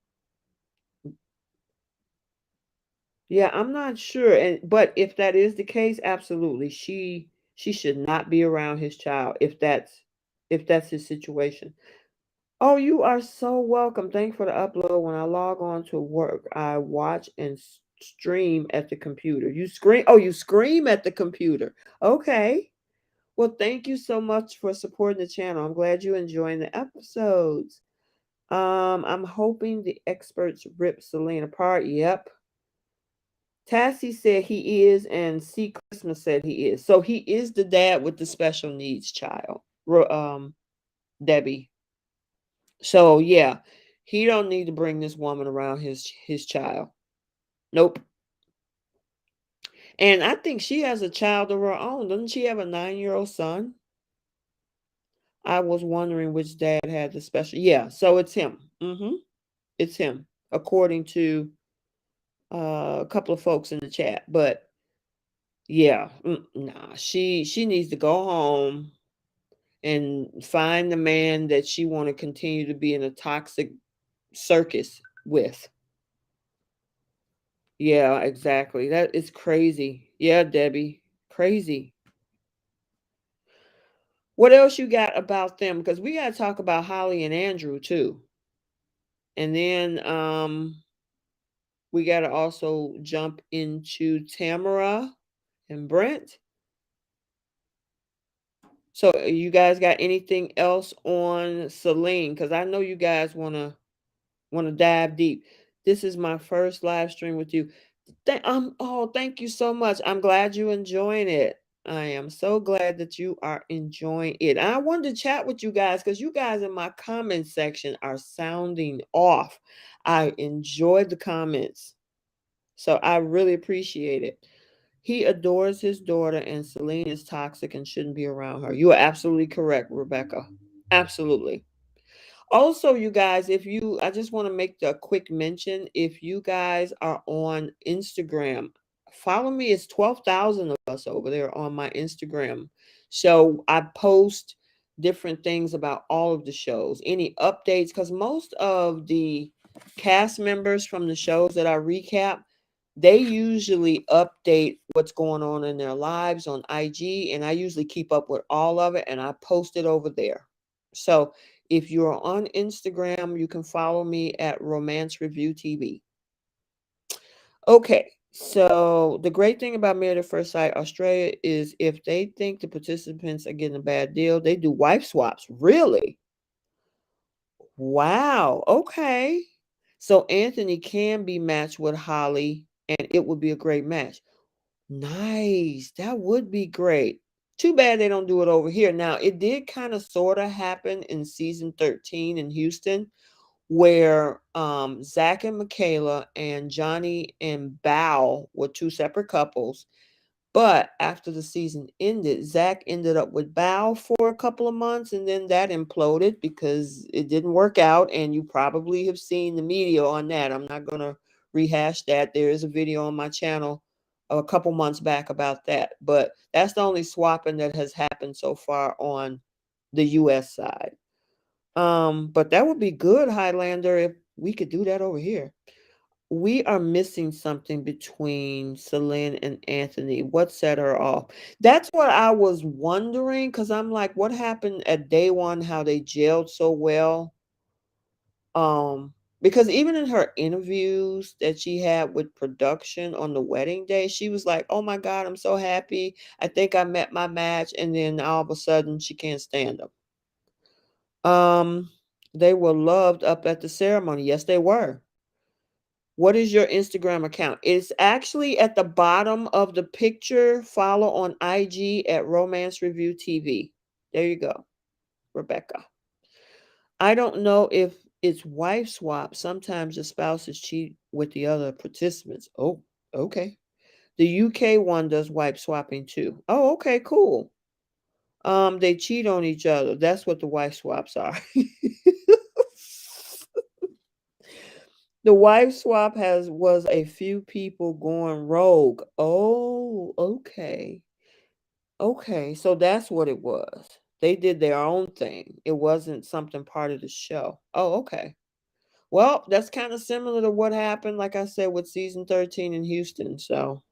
Yeah, I'm not sure. But if that is the case, absolutely. She should not be around his child if that's his situation. Oh, you are so welcome. Thanks for the upload. When I log on to work, I watch and stream at the computer. You scream. Oh, you scream at the computer. Okay. Well, thank you so much for supporting the channel. I'm glad you're enjoying the episodes. I'm hoping the experts rip Selena apart. Yep. Tassie said he is, and C. Christmas said he is. So he is the dad with the special needs child. Debbie. So yeah, he don't need to bring this woman around his child. Nope. And I think she has a child of her own. Doesn't she have a 9-year-old son? I was wondering which dad had the special. Yeah, so it's him. It's him. according to a couple of folks in the chat. But yeah, nah, she needs to go home and find the man that she want to continue to be in a toxic circus with. Yeah, exactly. That is crazy. Yeah, Debbie, crazy. What else you got about them? Because we got to talk about Holly and Andrew too. And then we got to also jump into Tamara and Brent. So you guys got anything else on Celine? Because I know you guys wanna dive deep. This is my first live stream with you. Thank you so much. I'm glad you enjoying it. I am so glad that you are enjoying it. I wanted to chat with you guys because you guys in my comment section are sounding off. I enjoyed the comments. So I really appreciate it. He adores his daughter, and Celine is toxic and shouldn't be around her. You are absolutely correct, Rebecca. Absolutely. Also, you guys, I just want to make a quick mention. If you guys are on Instagram, follow me. It's 12,000 of us over there on my Instagram. So I post different things about all of the shows, any updates, because most of the cast members from the shows that I recap, they usually update what's going on in their lives on IG, and I usually keep up with all of it and I post it over there. So if you're on Instagram, you can follow me at Romance Review TV. Okay, so the great thing about Married at First Sight Australia is if they think the participants are getting a bad deal, they do wife swaps. Really? Wow. Okay. So Anthony can be matched with Holly, and it would be a great match. Nice. That would be great. Too bad they don't do it over here. Now, it did kind of sort of happen in season 13 in Houston, where Zach and Michaela and Johnny and Bao were two separate couples. But after the season ended, Zach ended up with Bao for a couple of months, and then that imploded because it didn't work out. And you probably have seen the media on that. I'm not going to rehash that. There is a video on my channel a couple months back about that. But that's the only swapping that has happened so far on the US side. But that would be good, Highlander, if we could do that over here. We are missing something between Celine and Anthony. What set her off? That's what I was wondering because I'm like, what happened at day one? How they gelled so well? Because even in her interviews that she had with production on the wedding day, she was like, "Oh my God, I'm so happy. I think I met my match." And then all of a sudden, she can't stand them. They were loved up at the ceremony. Yes, they were. What is your Instagram account? It's actually at the bottom of the picture. Follow on IG at Romance Review TV. There you go, Rebecca. I don't know if it's wife swap. Sometimes the spouses cheat with the other participants. Oh, okay. The UK one does wife swapping too. Oh, okay, cool. They cheat on each other. That's what the wife swaps are. The wife swap was a few people going rogue. Oh, okay. Okay, so that's what it was. They did their own thing. It wasn't something part of the show. Oh, okay. Well, that's kind of similar to what happened, like I said, with season 13 in Houston. So,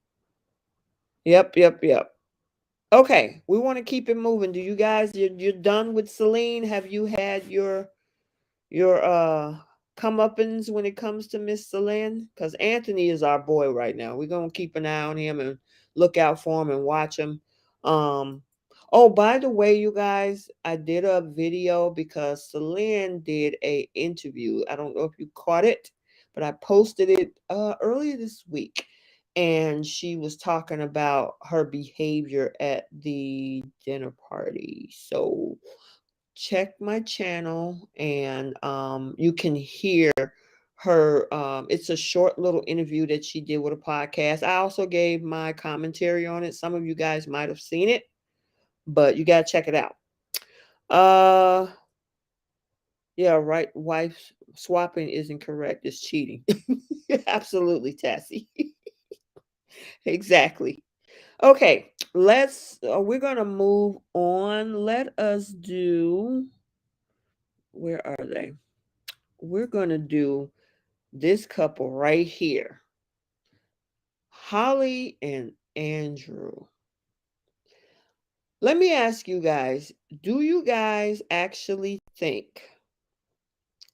yep, yep, yep. Okay, we want to keep it moving. Do you guys, you're done with Celine? Have you had your comeuppance when it comes to Miss Selin? Because Anthony is our boy right now. We're gonna keep an eye on him and look out for him and watch him. Um, oh, by the way, you guys, I did a video because Selin did a interview. I don't know if you caught it, but I posted it earlier this week. And she was talking about her behavior at the dinner party. So check my channel and you can hear her. It's a short little interview that she did with a podcast. I also gave my commentary on it. Some of you guys might have seen it, but you got to check it out. uh yeah, right, wife Swapping isn't correct. It's cheating. Absolutely, Tassie. Exactly. Okay, we're going to move on. Let us do, where are they? We're going to do this couple right here, Holly and Andrew. Let me ask you guys, do you guys actually think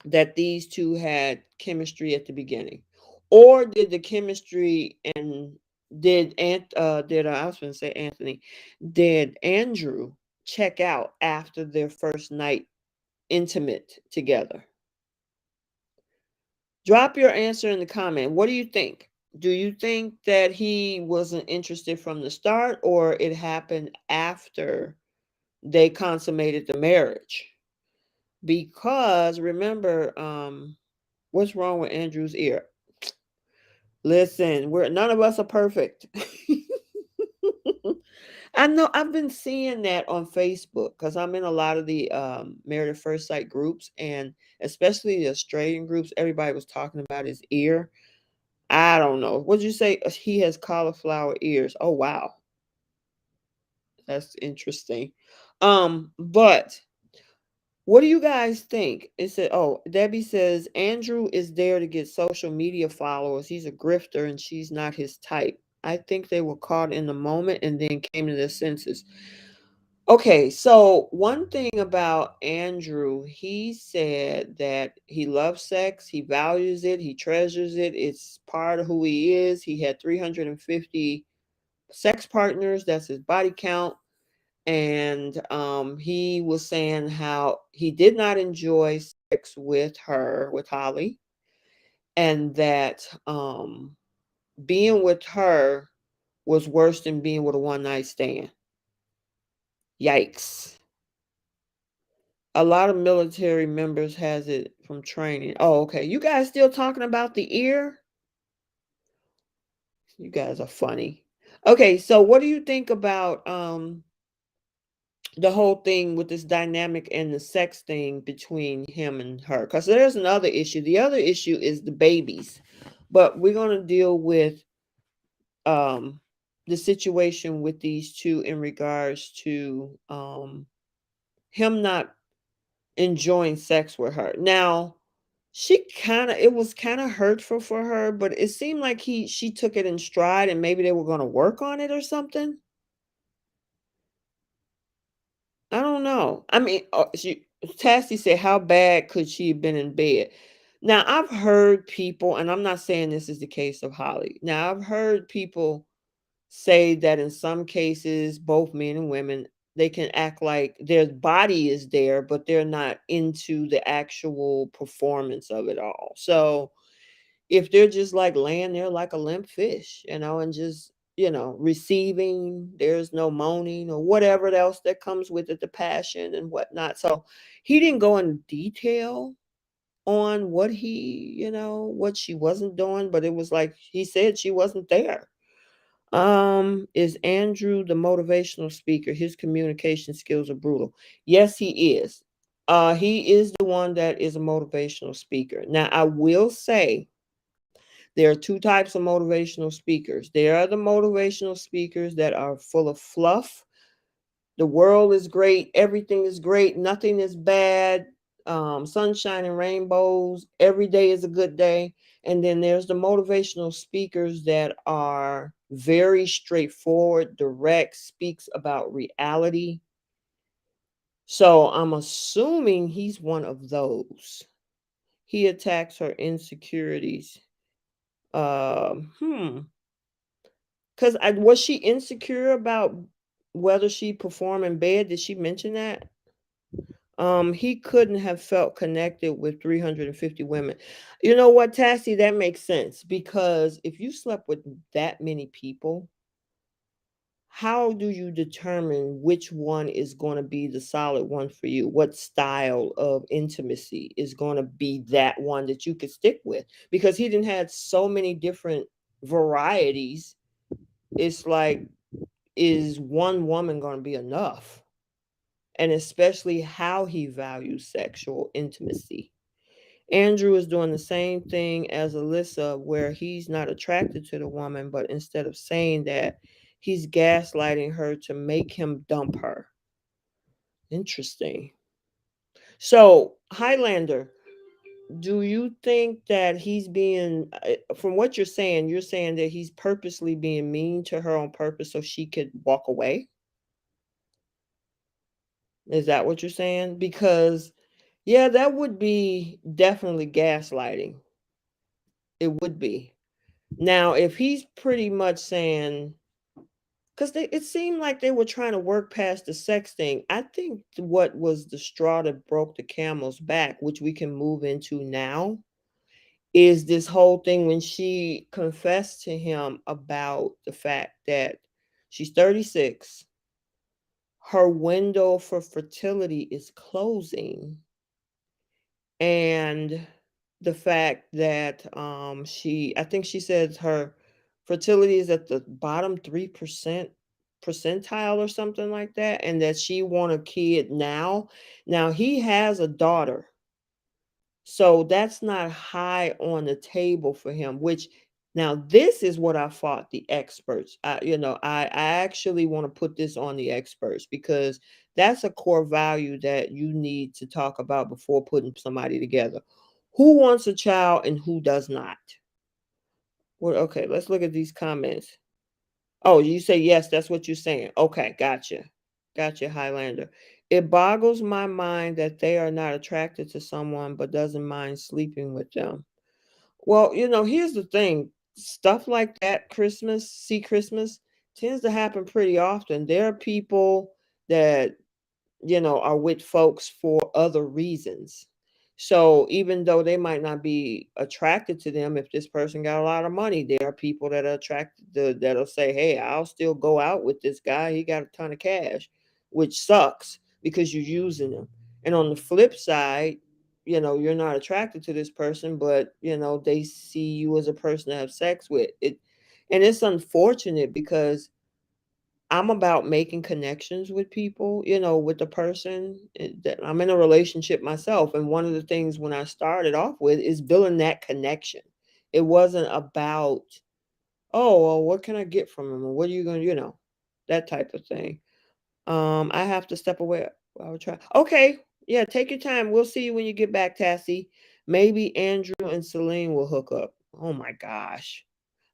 that these two had chemistry at the beginning? Or did the chemistry and I was going to say Anthony, did Andrew check out after their first night intimate together? Drop your answer in the comment. What do you think? Do you think that he wasn't interested from the start, or it happened after they consummated the marriage? Because remember, what's wrong with Andrew's ear? Listen, we're none of us are perfect. I know I've been seeing that on Facebook because I'm in a lot of the Married at First Sight groups, and especially the Australian groups. Everybody was talking about his ear. I don't know. What'd you say? He has cauliflower ears. Oh wow, that's interesting. But what do you guys think? It said, oh, Debbie says Andrew is there to get social media followers. He's a grifter and she's not his type. I think they were caught in the moment and then came to their senses. Okay, so one thing about Andrew, he said that he loves sex, he values it, he treasures it, it's part of who he is. He had 350 sex partners, that's his body count. And he was saying how he did not enjoy sex with her, with Holly, and that being with her was worse than being with a one night stand. Yikes. A lot of military members has it from training. Oh, okay. You guys still talking about the ear? You guys are funny. Okay, so what do you think about the whole thing with this dynamic and the sex thing between him and her? Because there's another issue. The other issue is the babies. But we're going to deal with um the situation with these two in regards to him not enjoying sex with her. Now, it was kind of hurtful for her, but it seemed like she took it in stride and maybe they were going to work on it or something. I don't know. I mean, Tassie said, how bad could she have been in bed? Now, I've heard people, and I'm not saying this is the case of Holly. Now, I've heard people say that in some cases, both men and women, they can act like their body is there, but they're not into the actual performance of it all. So if they're just like laying there like a limp fish, and just, receiving, there's no moaning or whatever else that comes with it, the passion and whatnot. So he didn't go in detail on what she wasn't doing, but it was like he said she wasn't there. Is Andrew the motivational speaker? His communication skills are brutal. Yes, he is. He is the one that is a motivational speaker. Now, I will say there are two types of motivational speakers. There are the motivational speakers that are full of fluff. The world is great. Everything is great. Nothing is bad. Sunshine and rainbows. Every day is a good day. And then there's the motivational speakers that are very straightforward, direct, speaks about reality. So I'm assuming he's one of those. He attacks her insecurities. Um, Because was she insecure about whether she performed in bed? Did she mention that? He couldn't have felt connected with 350 women. You know what, Tassie? That makes sense because if you slept with that many people, how do you determine which one is going to be the solid one for you? What style of intimacy is going to be that one that you could stick with? Because he didn't have so many different varieties. It's like, is one woman going to be enough? And especially how he values sexual intimacy. Andrew is doing the same thing as Alyssa, where he's not attracted to the woman, but instead of saying that, he's gaslighting her to make him dump her. Interesting. So, Highlander, do you think that he's being, from what you're saying that he's purposely being mean to her on purpose so she could walk away? Is that what you're saying? Because, yeah, that would be definitely gaslighting. It would be. Now, if he's pretty much saying, because it seemed like they were trying to work past the sex thing. I think what was the straw that broke the camel's back, which we can move into now, is this whole thing when she confessed to him about the fact that she's 36, her window for fertility is closing, and the fact that she I think she said her fertility is at the bottom 3% percentile or something like that, and that she want a kid now. Now he has a daughter, so that's not high on the table for him, which now this is what I fought the experts. I actually want to put this on the experts because that's a core value that you need to talk about before putting somebody together. Who wants a child and who does not? Well, okay, let's look at these comments. Oh, you say yes, that's what you're saying. Okay, gotcha. Gotcha, Highlander. It boggles my mind that they are not attracted to someone but doesn't mind sleeping with them. Well, here's the thing. Stuff like that, Christmas, tends to happen pretty often. There are people that are with folks for other reasons. So even though they might not be attracted to them, if this person got a lot of money, there are people that are attracted that'll say, "Hey, I'll still go out with this guy. He got a ton of cash," which sucks because you're using them. And on the flip side, you're not attracted to this person, but they see you as a person to have sex with. And it's unfortunate because I'm about making connections with people, with the person that I'm in a relationship myself. And one of the things when I started off with is building that connection. It wasn't about, oh, well, what can I get from him? Or what are you going to, that type of thing. I have to step away. I will try. Okay. Yeah. Take your time. We'll see you when you get back, Tassie. Maybe Andrew and Celine will hook up. Oh my gosh.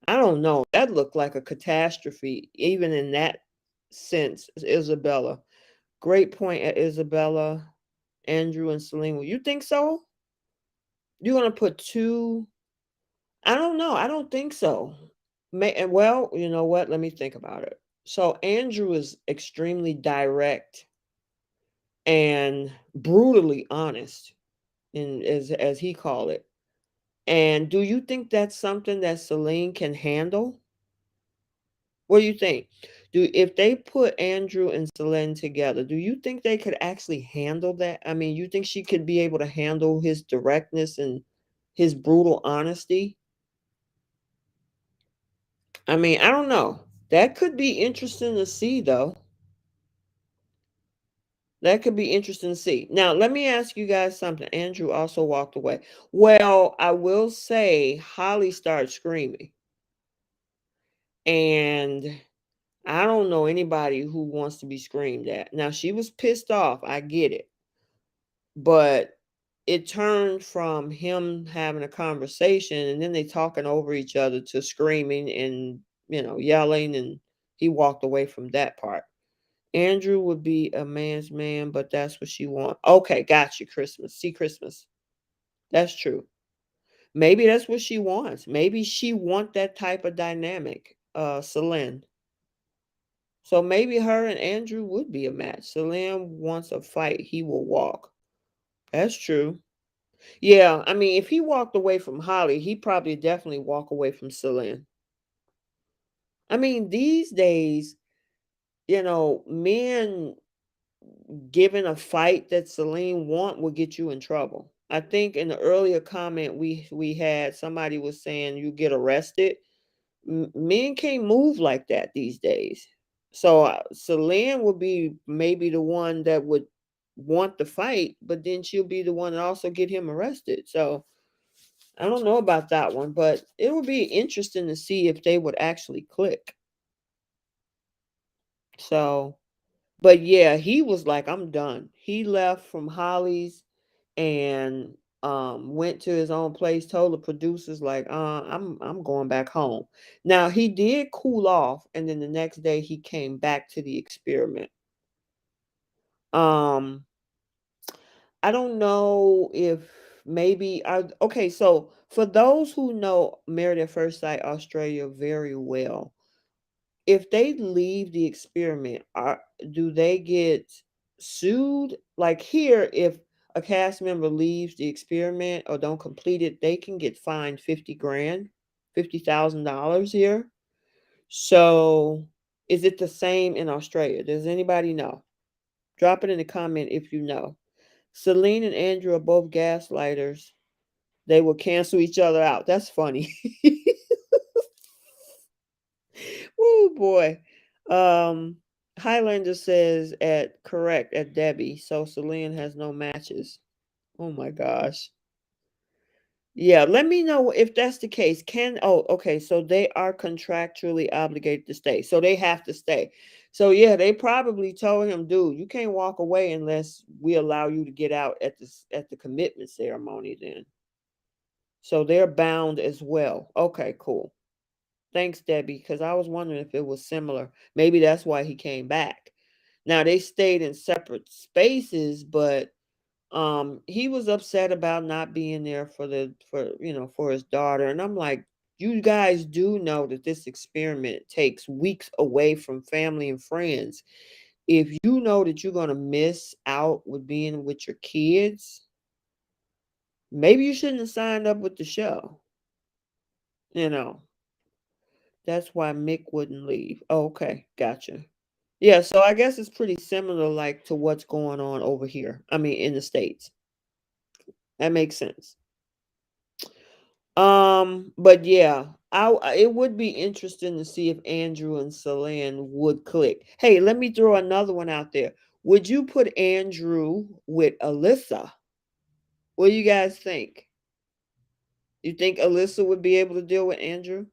I don't know. That looked like a catastrophe, even in that sense, Isabella. Great point, Isabella. Andrew and Celine. Well, you think so? You're gonna put two? I don't know. I don't think so. Well, you know what? Let me think about it. So Andrew is extremely direct and brutally honest, in as he called it. And do you think that's something that Celine can handle? What do you think? If they put Andrew and Selene together, do you think they could actually handle that? I mean, you think she could be able to handle his directness and his brutal honesty? I mean, I don't know. That could be interesting to see, though. That could be interesting to see. Now, let me ask you guys something. Andrew also walked away. Well, I will say Holly started screaming. And I don't know anybody who wants to be screamed at. Now, she was pissed off. I get it. But it turned from him having a conversation and then they talking over each other to screaming and, yelling, and he walked away from that part. Andrew would be a man's man, but that's what she want. Okay, got you, Christmas. See, Christmas. That's true. Maybe that's what she wants. Maybe she want that type of dynamic, Celine. So maybe her and Andrew would be a match. Celine wants a fight, he will walk. That's true. Yeah, I mean, if he walked away from Holly, he probably definitely walk away from Celine. I mean, these days, men giving a fight that Celine want will get you in trouble. I think in the earlier comment we had, somebody was saying you get arrested. Men can't move like that these days. So Celine would be maybe the one that would want the fight, but then she'll be the one that also get him arrested. So I don't know about that one, but it would be interesting to see if they would actually click. So, but yeah, he was like, I'm done. He left from Holly's and went to his own place, told the producers like, I'm going back home. Now he did cool off, and then the next day he came back to the experiment. Um I don't know if maybe I okay, so for those who know Married at First Sight Australia very well, if they leave the experiment, do they get sued? Like here, if a cast member leaves the experiment or don't complete it, they can get fined 50 grand, $50,000 here. So is it the same in Australia? Does anybody know? Drop it in the comment if you know. Celine and Andrew are both gaslighters. They will cancel each other out. That's funny. Oh boy. Um Highlander says at correct at Debbie. So Celine has no matches. Oh my gosh. Yeah, let me know if that's the case. Okay, so they are contractually obligated to stay. So they have to stay. So yeah, they probably told him, dude, you can't walk away unless we allow you to get out at the commitment ceremony then. So they're bound as well. Okay, cool. Thanks, Debbie, because I was wondering if it was similar. Maybe that's why he came back. Now they stayed in separate spaces, but he was upset about not being there for his daughter. And I'm like, you guys do know that this experiment takes weeks away from family and friends. If you know that you're gonna miss out with being with your kids, maybe you shouldn't have signed up with the show. You know, that's why Mick wouldn't leave. Oh, okay, gotcha. Yeah, so I guess it's pretty similar like to what's going on over here. I mean, in the States. That makes sense. But yeah, it would be interesting to see if Andrew and Celine would click. Hey, let me throw another one out there. Would you put Andrew with Alyssa? What do you guys think? You think Alyssa would be able to deal with Andrew?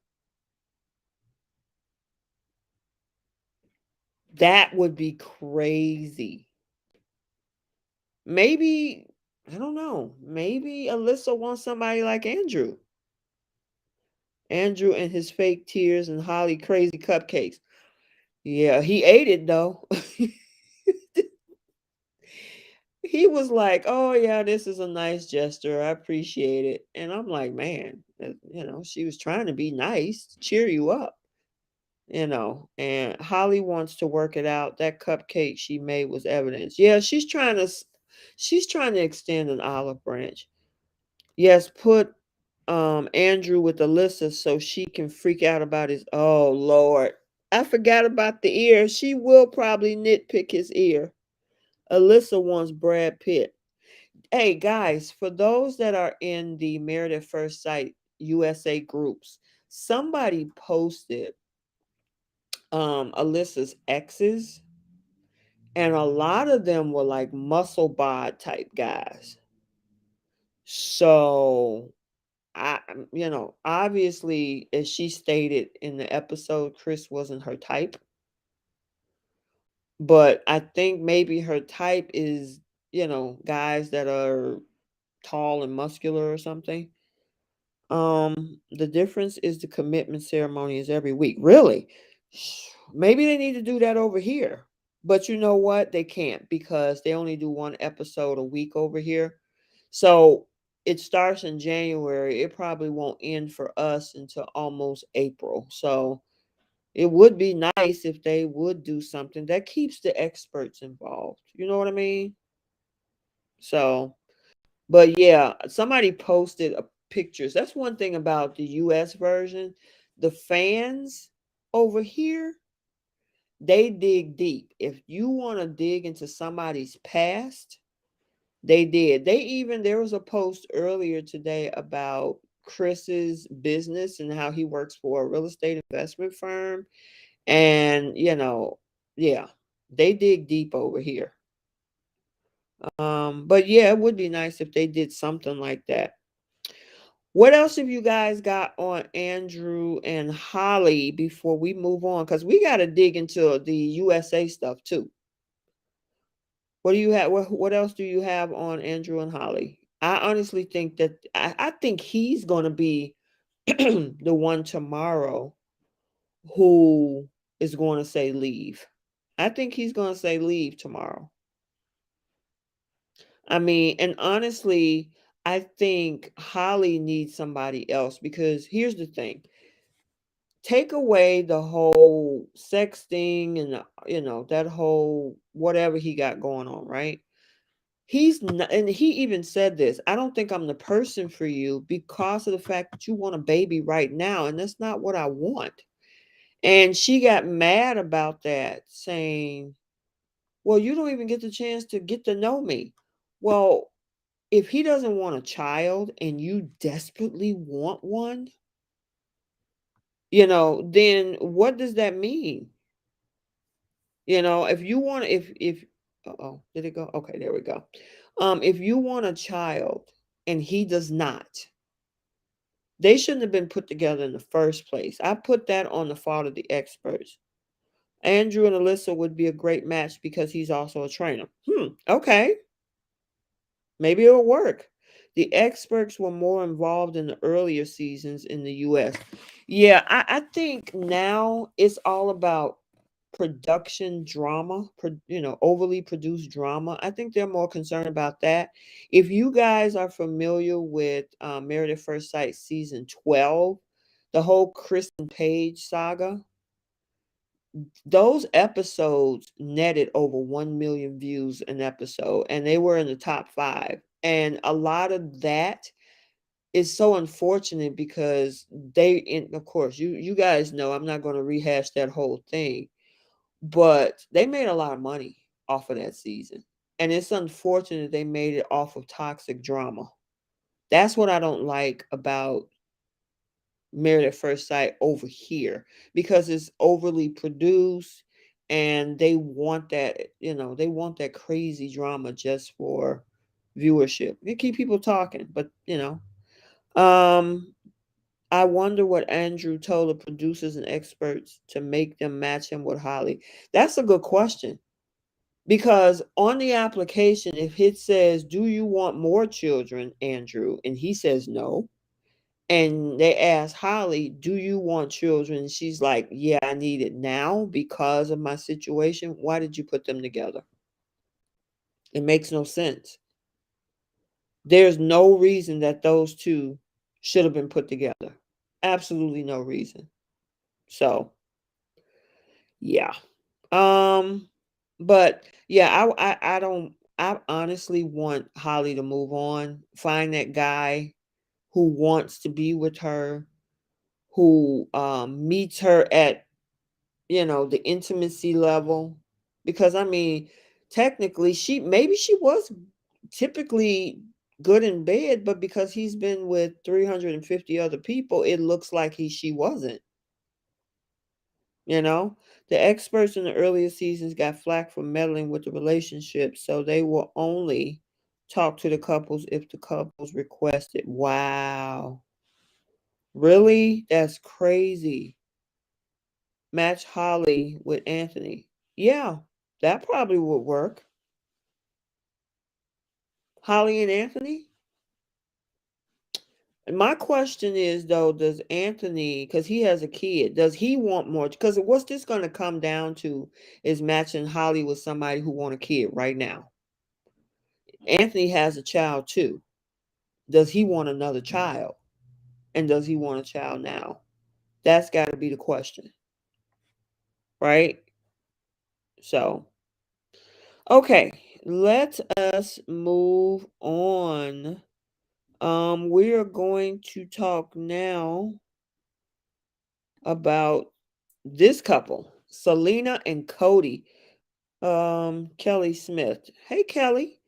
That would be crazy. Maybe, I don't know. Maybe Alyssa wants somebody like Andrew. Andrew and his fake tears and Holly crazy cupcakes. Yeah, he ate it though. He was like, "Oh yeah, this is a nice gesture. I appreciate it." And I'm like, "Man, she was trying to be nice, to cheer you up." And Holly wants to work it out. That cupcake she made was evidence. Yeah, she's trying to extend an olive branch. Yes, put Andrew with Alyssa so she can freak out about his oh Lord. I forgot about the ear. She will probably nitpick his ear. Alyssa wants Brad Pitt. Hey guys, for those that are in the Married at First Sight USA groups, somebody posted Alyssa's exes, and a lot of them were like muscle bod type guys. So obviously, as she stated in the episode, Chris wasn't her type. But I think maybe her type is, guys that are tall and muscular or something. The difference is the commitment ceremony is every week. Really? Maybe they need to do that over here. But you know what? They can't because they only do one episode a week over here. So it starts in January. It probably won't end for us until almost April. So it would be nice if they would do something that keeps the experts involved. You know what I mean? So, but yeah, somebody posted pictures. That's one thing about the US version. The fans over here, they dig deep. If you want to dig into somebody's past, they did. There was a post earlier today about Chris's business and how he works for a real estate investment firm. And, yeah, they dig deep over here. But yeah, it would be nice if they did something like that. What else have you guys got on Andrew and Holly before we move on? Because we got to dig into the USA stuff too. What do you have? What else do you have on Andrew and Holly? I honestly think that I think he's going to be the one tomorrow who is going to say leave. I think he's going to say leave tomorrow. I mean, and honestly, I think Holly needs somebody else because here's the thing. Take away the whole sex thing and that whole whatever he got going on, right? He's not, and he even said this. I don't think I'm the person for you because of the fact that you want a baby right now, and that's not what I want. And she got mad about that, saying, "Well, you don't even get the chance to get to know me." Well, if he doesn't want a child and you desperately want one, then what does that mean? If you want, if oh, did it go? Okay, there we go. If you want a child and he does not, they shouldn't have been put together in the first place. I put that on the fault of the experts. Andrew and Alyssa would be a great match because he's also a trainer. Okay. Maybe it'll work. The experts were more involved in the earlier seasons in the US. Yeah, I think now it's all about production drama, overly produced drama. I think they're more concerned about that. If you guys are familiar with Married at First Sight season 12, the whole Kristen Page saga, those episodes netted over 1 million views an episode, and they were in the top 5. And a lot of that is so unfortunate because and of course, you guys know I'm not going to rehash that whole thing, but they made a lot of money off of that season. And it's unfortunate they made it off of toxic drama. That's what I don't like about Married at First Sight over here, because it's overly produced and they want that crazy drama just for viewership. They keep people talking, but um I wonder what Andrew told the producers and experts to make them match him with Holly. That's a good question. Because on the application, if it says, "Do you want more children, Andrew?" and he says no, and they ask Holly, "Do you want children?" and she's like, "Yeah, I need it now because of my situation." Why did you put them together? It makes no sense. There's no reason that those two should have been put together. Absolutely no reason. So, yeah. Um, but yeah, I don't I honestly want Holly to move on, find that guy who wants to be with her, who meets her at the intimacy level. Because I mean, technically she was typically good in bed, but because he's been with 350 other people, it looks like she wasn't. You know, the experts in the earlier seasons got flack for meddling with the relationship, so they will only talk to the couples if the couples request it. Wow. Really? That's crazy. Match Holly with Anthony. Yeah, that probably would work. Holly and Anthony? My question is though, does Anthony, because he has a kid, does he want more? Because what's this going to come down to is matching Holly with somebody who want a kid right now. Anthony has a child too. Does he want another child? And does he want a child now? That's got to be the question, right? So, okay, let us move on. We are going to talk now about this couple, Selina and Cody. Kelly Smith. Hey, Kelly.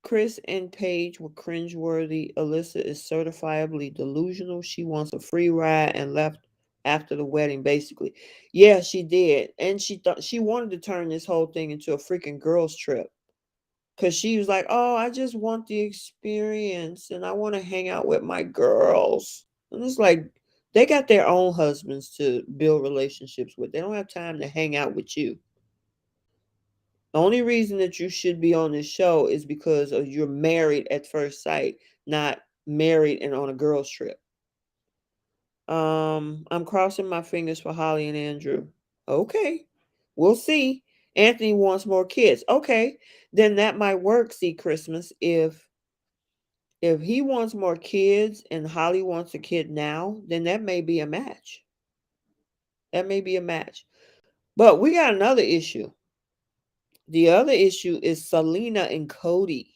Chris and Paige were cringeworthy. Alyssa is certifiably delusional. She wants a free ride and left after the wedding, basically. Yeah, she did. And she thought she wanted to turn this whole thing into a freaking girls' trip. Cause she was like, "Oh, I just want the experience and I want to hang out with my girls." And it's like they got their own husbands to build relationships with. They don't have time to hang out with you. The only reason that you should be on this show is because of you're married at first sight, not married and on a girls trip. I'm crossing my fingers for Holly and Andrew. Okay. We'll see. Anthony wants more kids. Okay. Then that might work, see Christmas, if he wants more kids and Holly wants a kid now, then that may be a match. That may be a match. But we got another issue. The other issue is Selina and Cody.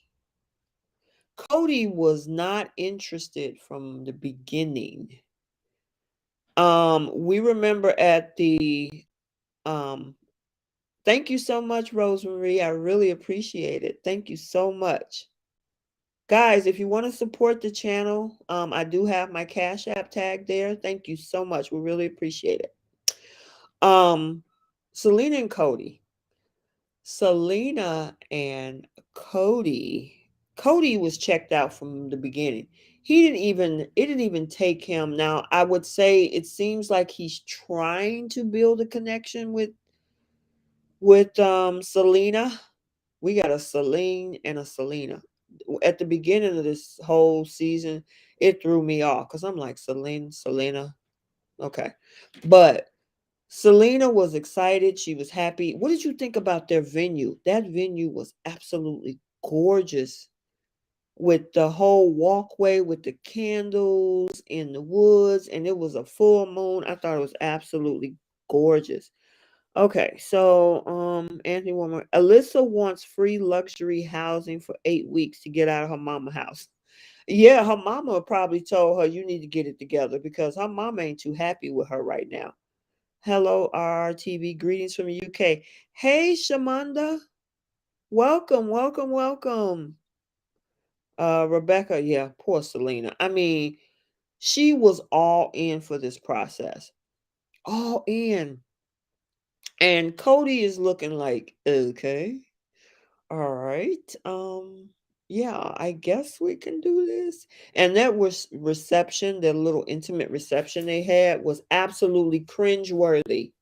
Cody was not interested from the beginning. We remember at the um thank you so much, Rosemary. I really appreciate it. Thank you so much. Guys, if you want to support the channel, I do have my Cash App tag there. Thank you so much. We really appreciate it. Um, Selena and Cody. Selena and Cody. Cody was checked out from the beginning. It didn't even take him. Now, I would say it seems like he's trying to build a connection with Selena. We got a Celine and a Selena. At the beginning of this whole season, it threw me off because I'm like, Celine, Selena. Okay. But Selena was excited. She was happy. What did you think about their venue? That venue was absolutely gorgeous with the whole walkway with the candles in the woods, and it was a full moon. I thought it was absolutely gorgeous. Okay, so Anthony Woman, Alyssa wants free luxury housing for 8 weeks to get out of her mama house. Yeah, her mama probably told her you need to get it together because her mama ain't too happy with her right now. Hello, RRTV. Greetings from the UK. Hey, Shamanda. Welcome, welcome, welcome. Rebecca, yeah, poor Selena. I mean, she was all in for this process. All in. And Cody is looking like, okay, all right. Yeah, I guess we can do this. And that was reception, that little intimate reception they had was absolutely cringeworthy.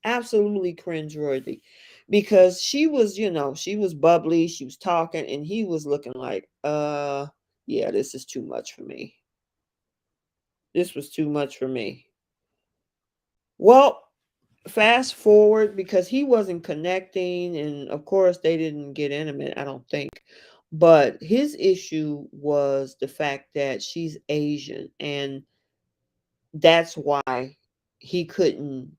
Absolutely cringeworthy. Because she was, she was bubbly, she was talking, and he was looking like, yeah, this is too much for me. This was too much for me. Well, fast forward because he wasn't connecting, and of course they didn't get intimate, I don't think. But his issue was the fact that she's Asian, and that's why he couldn't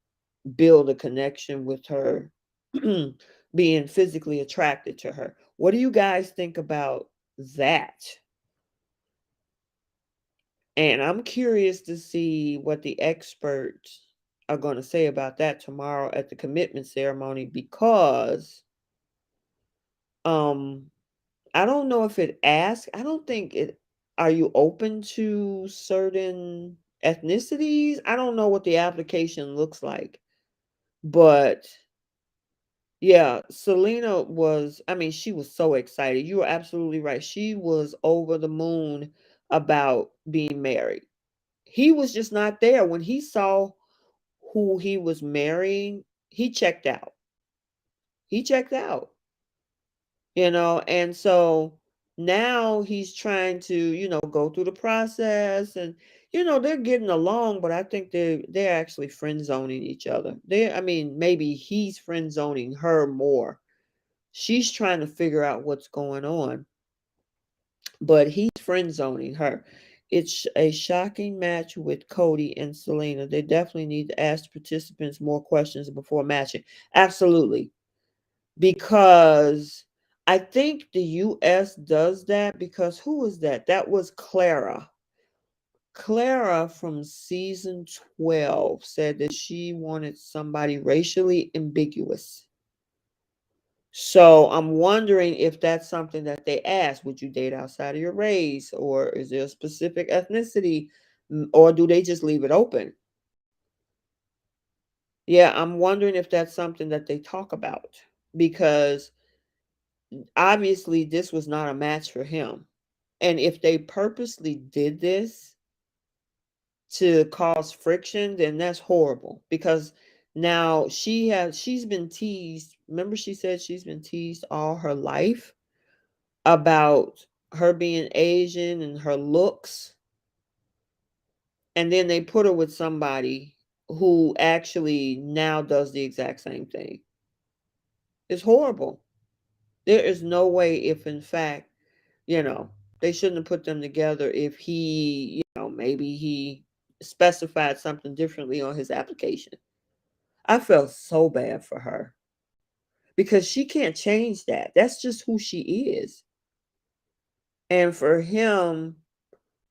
build a connection with her, being physically attracted to her. What do you guys think about that? And I'm curious to see what the experts are going to say about that tomorrow at the commitment ceremony because um I don't know if it asks, I don't think it, are you open to certain ethnicities? I don't know what the application looks like. But yeah, Selena was, I mean, she was so excited. You were absolutely right. She was over the moon about being married. He was just not there. When he saw who he was marrying, he checked out. He checked out, and so now he's trying to, go through the process and they're getting along, but I think they're actually friend zoning each other. I mean, maybe he's friend zoning her more. She's trying to figure out what's going on, but he's friend zoning her. It's a shocking match with Cody and Selena. They definitely need to ask participants more questions before matching. Absolutely. Because I think the US does that because who was that? That was Clara. Clara from season 12 said that she wanted somebody racially ambiguous. So I'm wondering if that's something that they ask. Would you date outside of your race? Or is there a specific ethnicity? Or do they just leave it open? Yeah, I'm wondering if that's something that they talk about because obviously this was not a match for him. And if they purposely did this to cause friction, then that's horrible because now she's been teased. Remember she said she's been teased all her life about her being Asian and her looks, and then they put her with somebody who actually now does the exact same thing. It's horrible. There is no way, if in fact, you know, they shouldn't have put them together if he, maybe he specified something differently on his application. I felt so bad for her because she can't change that. That's just who she is. And for him,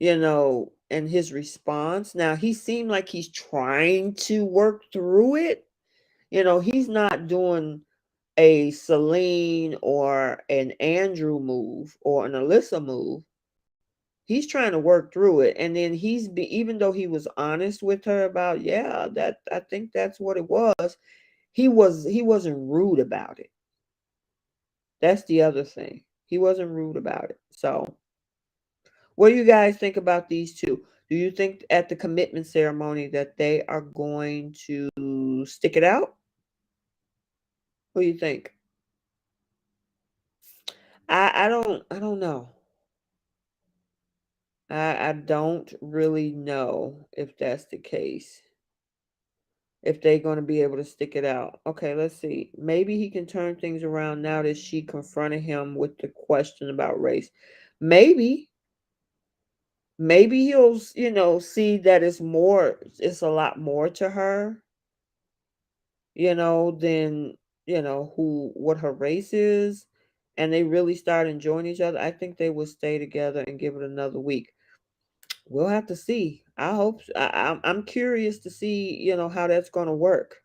and his response, now he seemed like he's trying to work through it. He's not doing a Celine or an Andrew move or an Alyssa move. He's trying to work through it, and then even though he was honest with her about, yeah, that I think that's what it was. He wasn't rude about it. That's the other thing. He wasn't rude about it. So, what do you guys think about these two? Do you think at the commitment ceremony that they are going to stick it out? What do you think? I don't know. I don't really know if that's the case. If they're going to be able to stick it out. Okay, let's see. Maybe he can turn things around now that she confronted him with the question about race. Maybe, maybe he'll, see that it's a lot more to her, than, what her race is. And they really start enjoying each other. I think they will stay together and give it another week. We'll have to see. I hope. I'm curious to see, how that's going to work.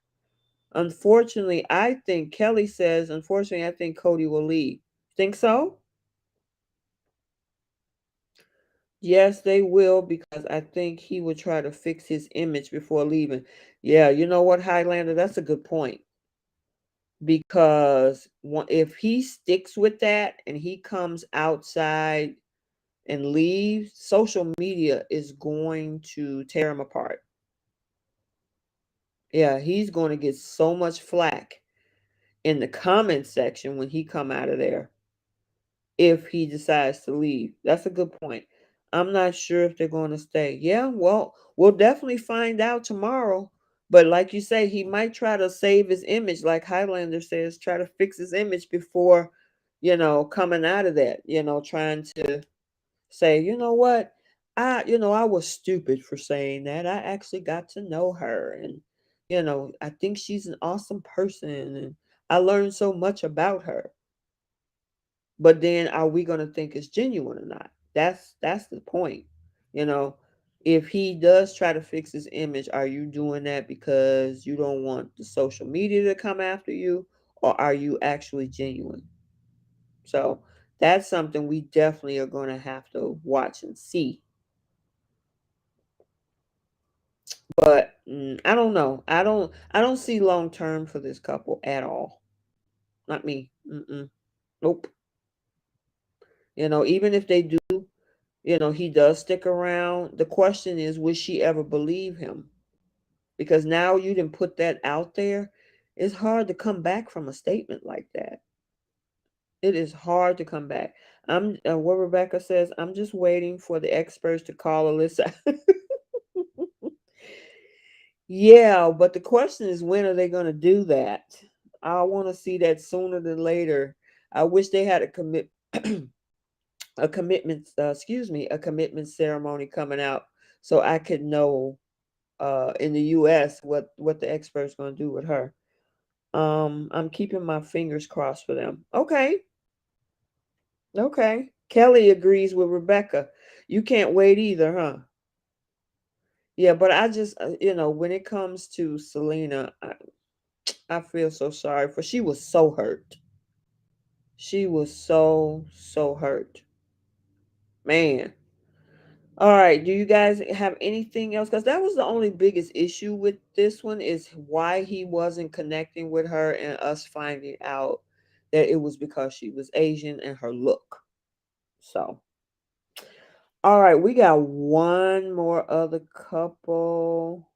Unfortunately, I think Kelly says, unfortunately, I think Cody will leave. Think so? Yes, they will, because I think he will try to fix his image before leaving. Yeah, you know what, Highlander? That's a good point. Because if he sticks with that and he comes outside and leaves, social media is going to tear him apart. Yeah, he's going to get so much flack in the comment section when he come out of there if he decides to leave. That's a good point. I'm not sure if they're going to stay. Yeah, well, we'll definitely find out tomorrow. But like you say, he might try to save his image, like Highlander says, try to fix his image before, coming out of that, trying to say, you know what? I was stupid for saying that. I actually got to know her, and, I think she's an awesome person, and I learned so much about her. But then are we going to think it's genuine or not? That's the point. You know, if he does try to fix his image, are you doing that because you don't want the social media to come after you, or are you actually genuine? So that's something we definitely are going to have to watch and see. But I don't know. I don't see long term for this couple at all. Not me. Mm-mm. Nope. Even if they do, he does stick around. The question is, would she ever believe him? Because now you didn't put that out there. It's hard to come back from a statement like that. It is hard to come back. What Rebecca says, I'm just waiting for the experts to call Alyssa. Yeah, but the question is, when are they going to do that? I want to see that sooner than later. I wish they had a a commitment, a commitment ceremony coming out so I could know in the US what the expert's going to do with her. I'm keeping my fingers crossed for them. Okay. Okay. Kelly agrees with Rebecca. You can't wait either, huh? Yeah, but I just when it comes to Selena, I feel so sorry for she was so hurt. She was so hurt. Man. All right. Do you guys have anything else? Because that was the only biggest issue with this one is why he wasn't connecting with her and us finding out that it was because she was Asian and her look. So, all right, we got one more other couple.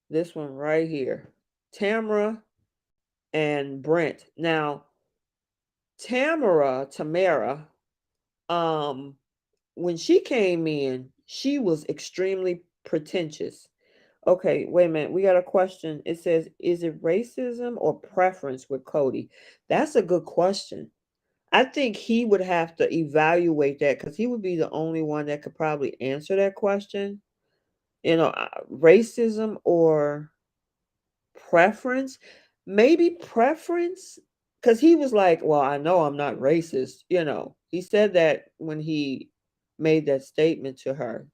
This one right here, Tamara and Brent. Now, Tamara, um, when she came in, she was extremely pretentious. Okay, wait a minute. We got a question. It says, is it racism or preference with Cody? That's a good question. I think he would have to evaluate that because he would be the only one that could probably answer that question. Racism or preference? Maybe preference because he was like, well, I know I'm not racist. He said that when he made that statement to her.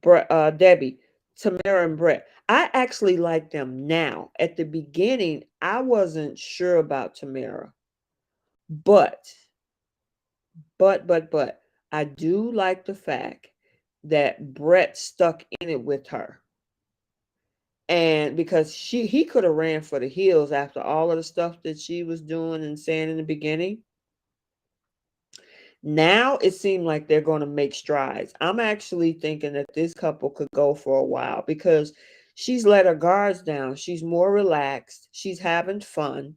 Debbie, Tamara, and Brett. I actually like them now. At the beginning, I wasn't sure about Tamara, but, but, I do like the fact that Brett stuck in it with her. And because he could have ran for the hills after all of the stuff that she was doing and saying in the beginning. Now it seemed like they're going to make strides. I'm actually thinking that this couple could go for a while because she's let her guards down. She's more relaxed. She's having fun.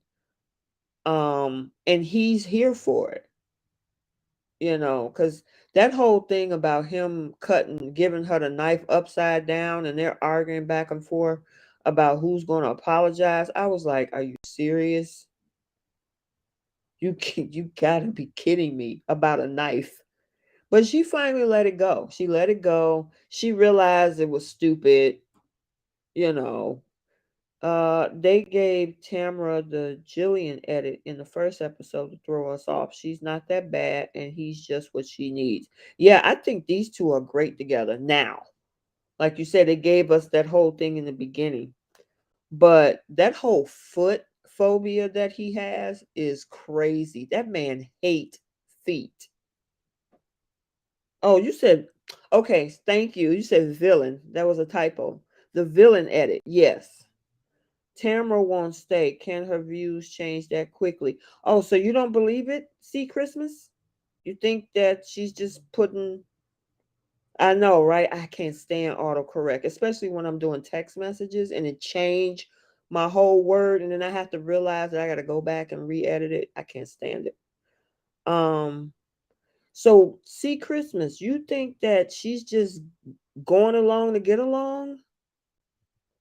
And he's here for it, because that whole thing about him giving her the knife upside down and they're arguing back and forth about who's going to apologize. I was like, are you serious? You gotta be kidding me about a knife. But she finally let it go. She let it go. She realized it was stupid, you know. They gave Tamara the Jillian edit in the first episode to throw us off. She's not that bad, and he's just what she needs. Yeah, I think these two are great together now. Like you said, they gave us that whole thing in the beginning. But that whole foot phobia that he has is crazy. That man hates feet. Oh, you said, okay, thank you. You said villain. That was a typo. The villain edit. Yes. Tamara won't stay. Can her views change that quickly? Oh, so you don't believe it? See, Christmas? You think that she's just putting. I know, right? I can't stand autocorrect, especially when I'm doing text messages and it change my whole word, and then I have to realize that I got to go back and re-edit it. I can't stand it. Um, so see, Christmas, you think that she's just going along to get along?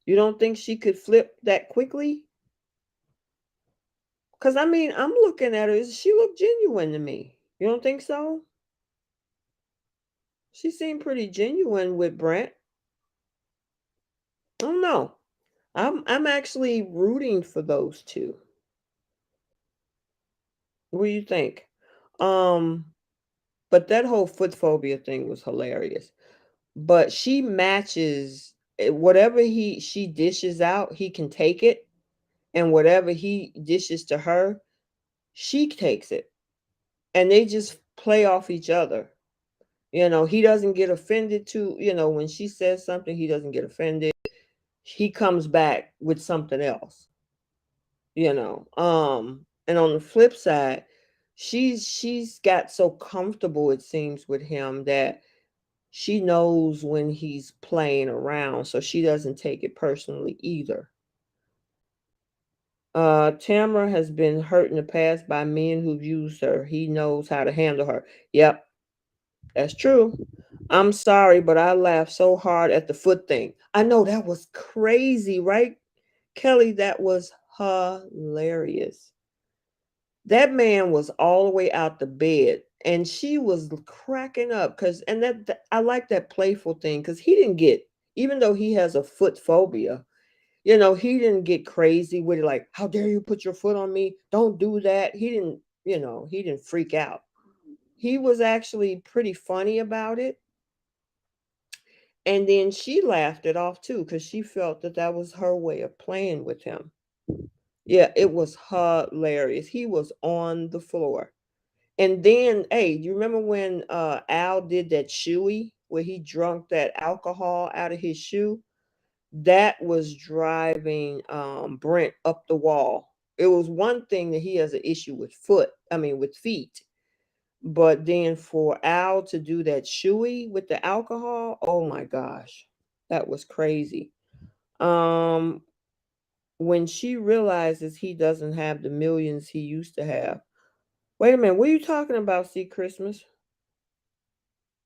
You don't think she could flip that quickly? Because I mean, I'm looking at her. She looked genuine to me. You don't think so? She seemed pretty genuine with Brent. I don't know. I'm actually rooting for those two. What do you think? Um, but that whole foot phobia thing was hilarious. But she matches whatever she dishes out, he can take it, and whatever he dishes to her, she takes it. And they just play off each other. He doesn't get offended when she says something, he doesn't get offended. He comes back with something else, and on the flip side, she's got so comfortable, it seems, with him that she knows when he's playing around, so she doesn't take it personally either. Tamara has been hurt in the past by men who've used her. He knows how to handle her. Yep, that's true. I'm sorry, but I laughed so hard at the foot thing. I know that was crazy, right, Kelly? That was hilarious. That man was all the way out the bed, and she was cracking up I like that playful thing because he didn't get, even though he has a foot phobia, he didn't get crazy with it, like, how dare you put your foot on me? Don't do that. He didn't freak out. He was actually pretty funny about it. And then she laughed it off too because she felt that that was her way of playing with him. Yeah, it was hilarious. He was on the floor. And then, hey, you remember when Al did that shoey where he drunk that alcohol out of his shoe? That was driving Brent up the wall. It was one thing that he has an issue with with feet. But then for Al to do that shoey with the alcohol, oh my gosh, that was crazy. Um, when she realizes he doesn't have the millions he used to have. Wait a minute, what are you talking about, See Christmas?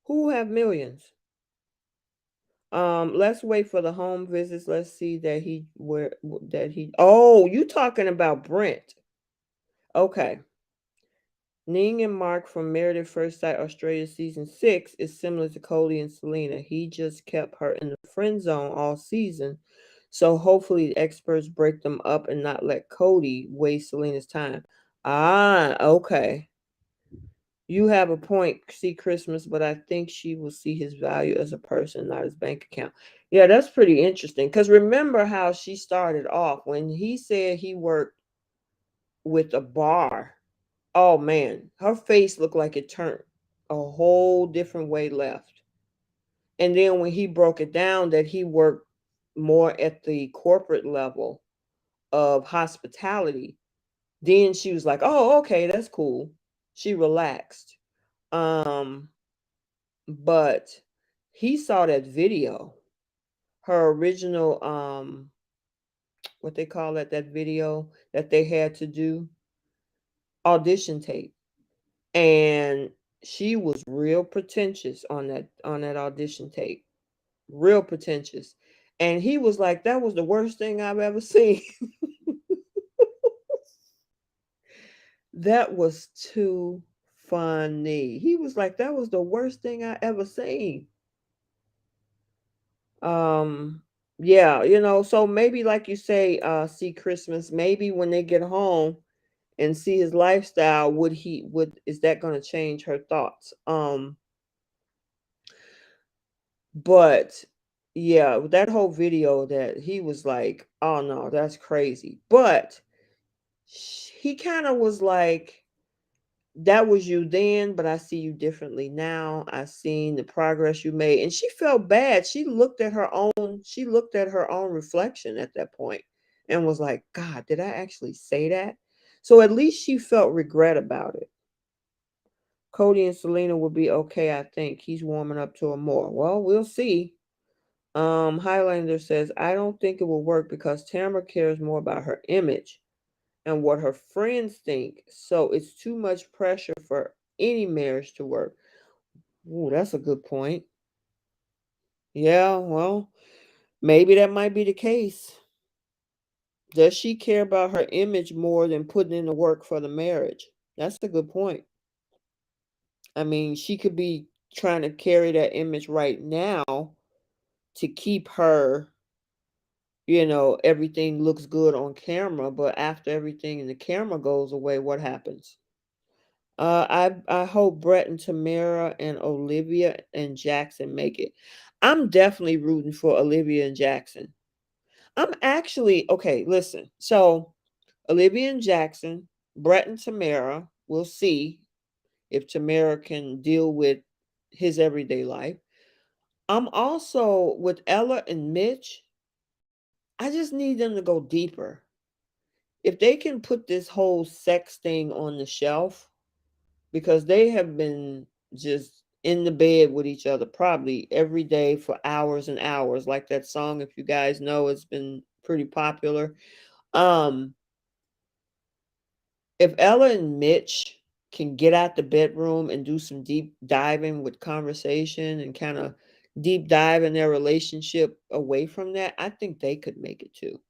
Who have millions? Let's wait for the home visits. Let's see that you talking about Brent. Okay. Ning and Mark from Married at First Sight Australia season 6 is similar to Cody and Selena. He just kept her in the friend zone all season. So hopefully the experts break them up and not let Cody waste Selena's time. Ah, okay. You have a point, See Christmas, but I think she will see his value as a person, not his bank account. Yeah, that's pretty interesting. Because remember how she started off when he said he worked with a bar. Oh man, her face looked like it turned a whole different way left. And then when he broke it down that he worked more at the corporate level of hospitality, then she was like, "Oh, okay, that's cool." She relaxed. Um, but he saw that video, her original what they call that video that they had to do, audition tape. And she was real pretentious on that audition tape. Real pretentious. And he was like, "That was the worst thing I've ever seen." That was too funny. He was like, "That was the worst thing I ever seen." Um, yeah, so maybe like you say, See Christmas, maybe when they get home and see his lifestyle, is that going to change her thoughts? But yeah, that whole video that he was like, "Oh no, that's crazy." But he kind of was like, "That was you then, but I see you differently now. I seen the progress you made." And she felt bad. She looked at her own reflection at that point and was like, "God, did I actually say that?" So at least she felt regret about it. Cody and Selena will be okay, I think. He's warming up to her more. Well, we'll see. Highlander says, "I don't think it will work because Tamara cares more about her image and what her friends think. So it's too much pressure for any marriage to work." Ooh, that's a good point. Yeah, well, maybe that might be the case. Does she care about her image more than putting in the work for the marriage? That's a good point. I mean, she could be trying to carry that image right now to keep her, everything looks good on camera, but after everything in the camera goes away, what happens? I hope Brett and Tamara and Olivia and Jackson make it. I'm definitely rooting for Olivia and Jackson. I'm actually okay. Listen, so Olivia and Jackson, Brett and Tamara. We'll see if Tamara can deal with his everyday life. I'm also with Ella and Mitch. I just need them to go deeper. If they can put this whole sex thing on the shelf, because they have been just in the bed with each other probably every day for hours and hours, like that song, if you guys know, it's been pretty popular. Um, if Ella and Mitch can get out the bedroom and do some deep diving with conversation and kind of deep dive in their relationship away from that, I think they could make it too.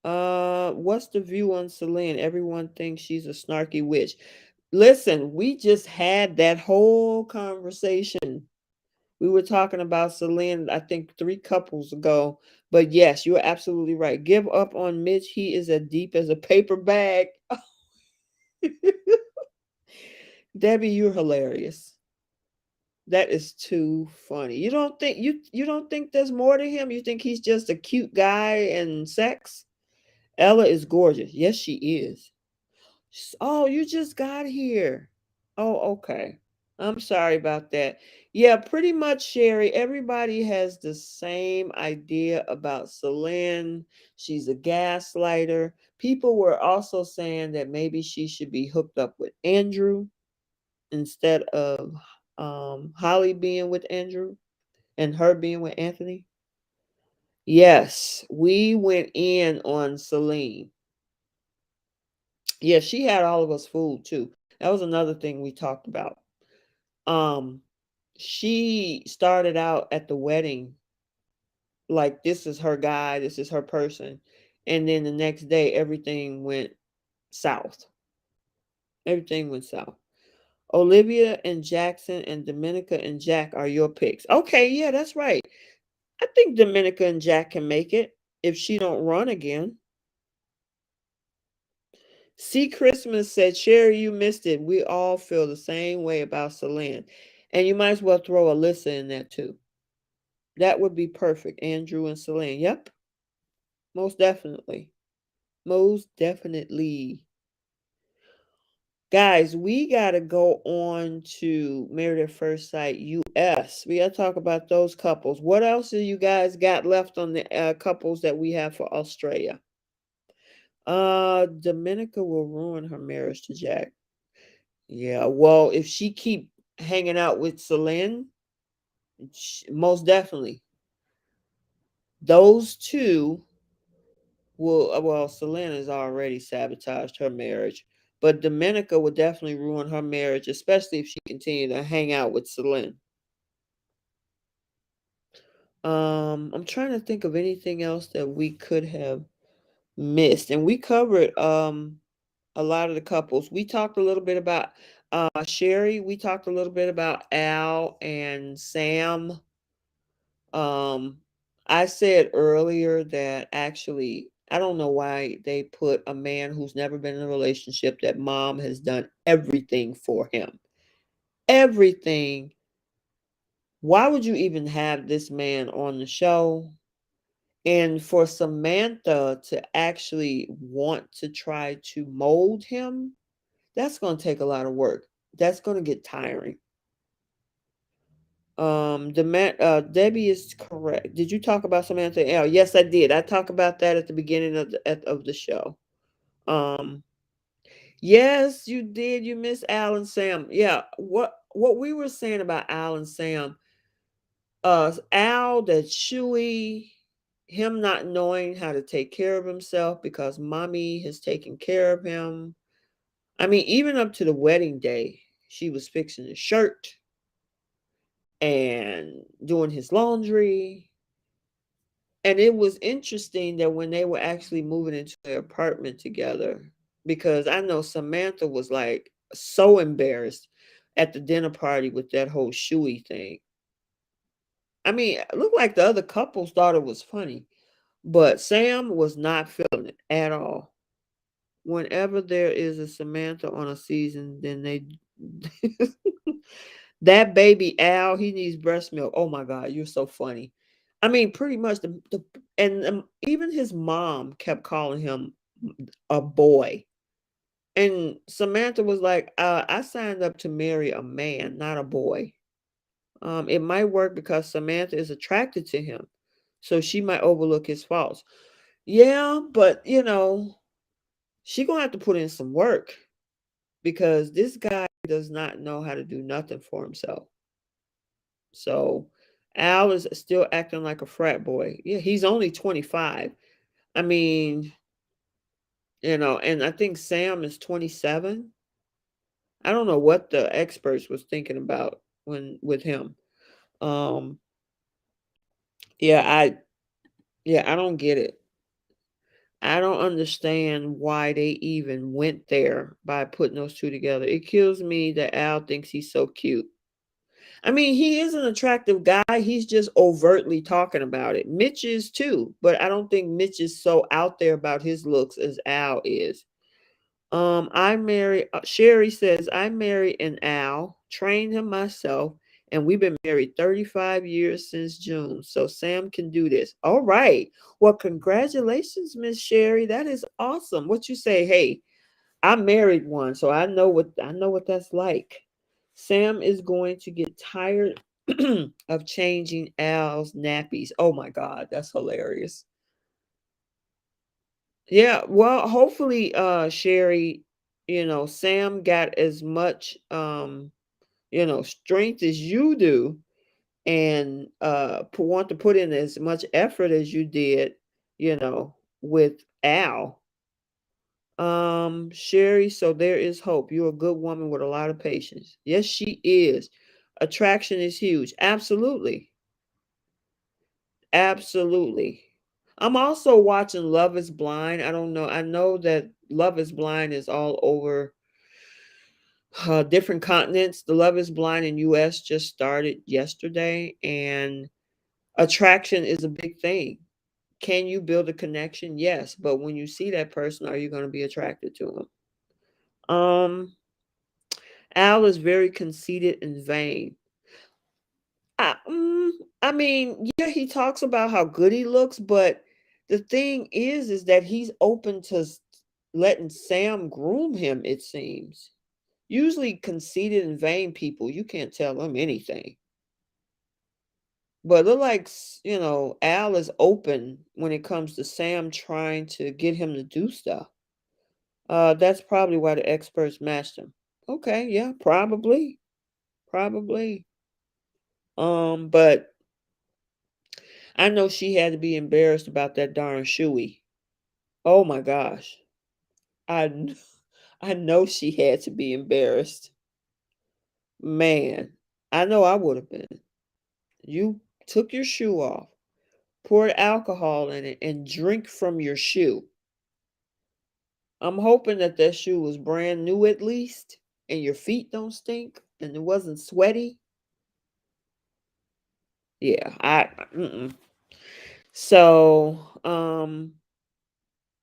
What's the view on Celine? Everyone thinks she's a snarky witch. Listen, we just had that whole conversation. We were talking about Celine, I think 3 couples ago. But yes, you're absolutely right. Give up on Mitch. He is as deep as a paper bag. Debbie, you're hilarious. That is too funny. You don't think there's more to him? You think he's just a cute guy and sex? Ella is gorgeous. Yes, she is. Oh, you just got here. Oh, okay. I'm sorry about that. Yeah, pretty much, Sherry. Everybody has the same idea about Celine. She's a gaslighter. People were also saying that maybe she should be hooked up with Andrew instead of Holly being with Andrew and her being with Anthony. Yes, we went in on Celine. Yeah, she had all of us fooled too. That was another thing we talked about. Um, she started out at the wedding like this is her guy, this is her person, and then the next day everything went south. Everything went south. Olivia and Jackson and Dominica and Jack are your picks. Okay, yeah, that's right. I think Dominica and Jack can make it if she don't run again. See Christmas said, Sherry, you missed it. We all feel the same way about Celine. And you might as well throw Alyssa in there too. That would be perfect. Andrew and Celine. Yep. Most definitely. Most definitely. Guys, we got to go on to Married at First Sight US. We got to talk about those couples. What else do you guys got left on the couples that we have for Australia? Dominica will ruin her marriage to Jack. Yeah, well, if she keep hanging out with Celine, most definitely. Those two will well, Celine has already sabotaged her marriage, but Dominica would definitely ruin her marriage, especially if she continued to hang out with Celine. I'm trying to think of anything else that we could have missed, and we covered a lot of the couples. We talked a little bit about Sherry. We talked a little bit about Al and Sam. Um, I said earlier that actually, I don't know why they put a man who's never been in a relationship that mom has done everything for him. Everything. Why would you even have this man on the show? And for Samantha to actually want to try to mold him, that's going to take a lot of work. That's going to get tiring. Debbie is correct. Did you talk about Samantha L? Yes, I did. I talked about that at the beginning of the show. Um, yes, you did. You missed Al and Sam. Yeah, what we were saying about Al and Sam, Al, that Chewy, him not knowing how to take care of himself because mommy has taken care of him. I mean, even up to the wedding day, she was fixing his shirt and doing his laundry. And it was interesting that when they were actually moving into their apartment together, because I know Samantha was like so embarrassed at the dinner party with that whole shoey thing. I mean, it looked like the other couples thought it was funny, but Sam was not feeling it at all. Whenever there is a Samantha on a season, then they that baby Al, he needs breast milk. Oh my God, you're so funny. I mean, pretty much the and even his mom kept calling him a boy. And Samantha was like, I signed up to marry a man, not a boy. It might work because Samantha is attracted to him. So she might overlook his faults. Yeah, but she gonna have to put in some work because this guy does not know how to do nothing for himself. So Al is still acting like a frat boy. Yeah, he's only 25. I mean, and I think Sam is 27. I don't know what the experts was thinking about when with him. Um, yeah, I don't get it. I don't understand why they even went there by putting those two together. It kills me that Al thinks he's so cute. I mean, he is an attractive guy. He's just overtly talking about it. Mitch is too, but I don't think Mitch is so out there about his looks as Al is. I married Sherry says I married an Al, trained him myself, and we've been married 35 years since June. So Sam can do this. All right. Well, congratulations, Miss Sherry. That is awesome. What you say? Hey, I married one, so I know what that's like. Sam is going to get tired of changing Al's nappies. Oh my God, that's hilarious. Yeah, well, hopefully, Sherry, Sam got as much, strength as you do, and want to put in as much effort as you did, with Al. Sherry, so there is hope. You're a good woman with a lot of patience. Yes, she is. Attraction is huge. Absolutely. Absolutely. I'm also watching Love is Blind. I don't know. I know that Love is Blind is all over different continents. The Love is Blind in US just started yesterday, and attraction is a big thing. Can you build a connection? Yes, but when you see that person, are you going to be attracted to them? Al is very conceited and vain. I, mm, I mean, yeah, he talks about how good he looks, but the thing is that he's open to letting Sam groom him. It seems. Usually, conceited and vain people, you can't tell them anything. But look like Al is open when it comes to Sam trying to get him to do stuff. That's probably why the experts matched him. Okay, yeah, probably, probably. But I know she had to be embarrassed about that darn shoey. Oh my gosh. I I know she had to be embarrassed. Man, I know I would have been. You took your shoe off, poured alcohol in it, and drink from your shoe. I'm hoping that that shoe was brand new at least, and your feet don't stink, and it wasn't sweaty. Yeah, mm-mm. So,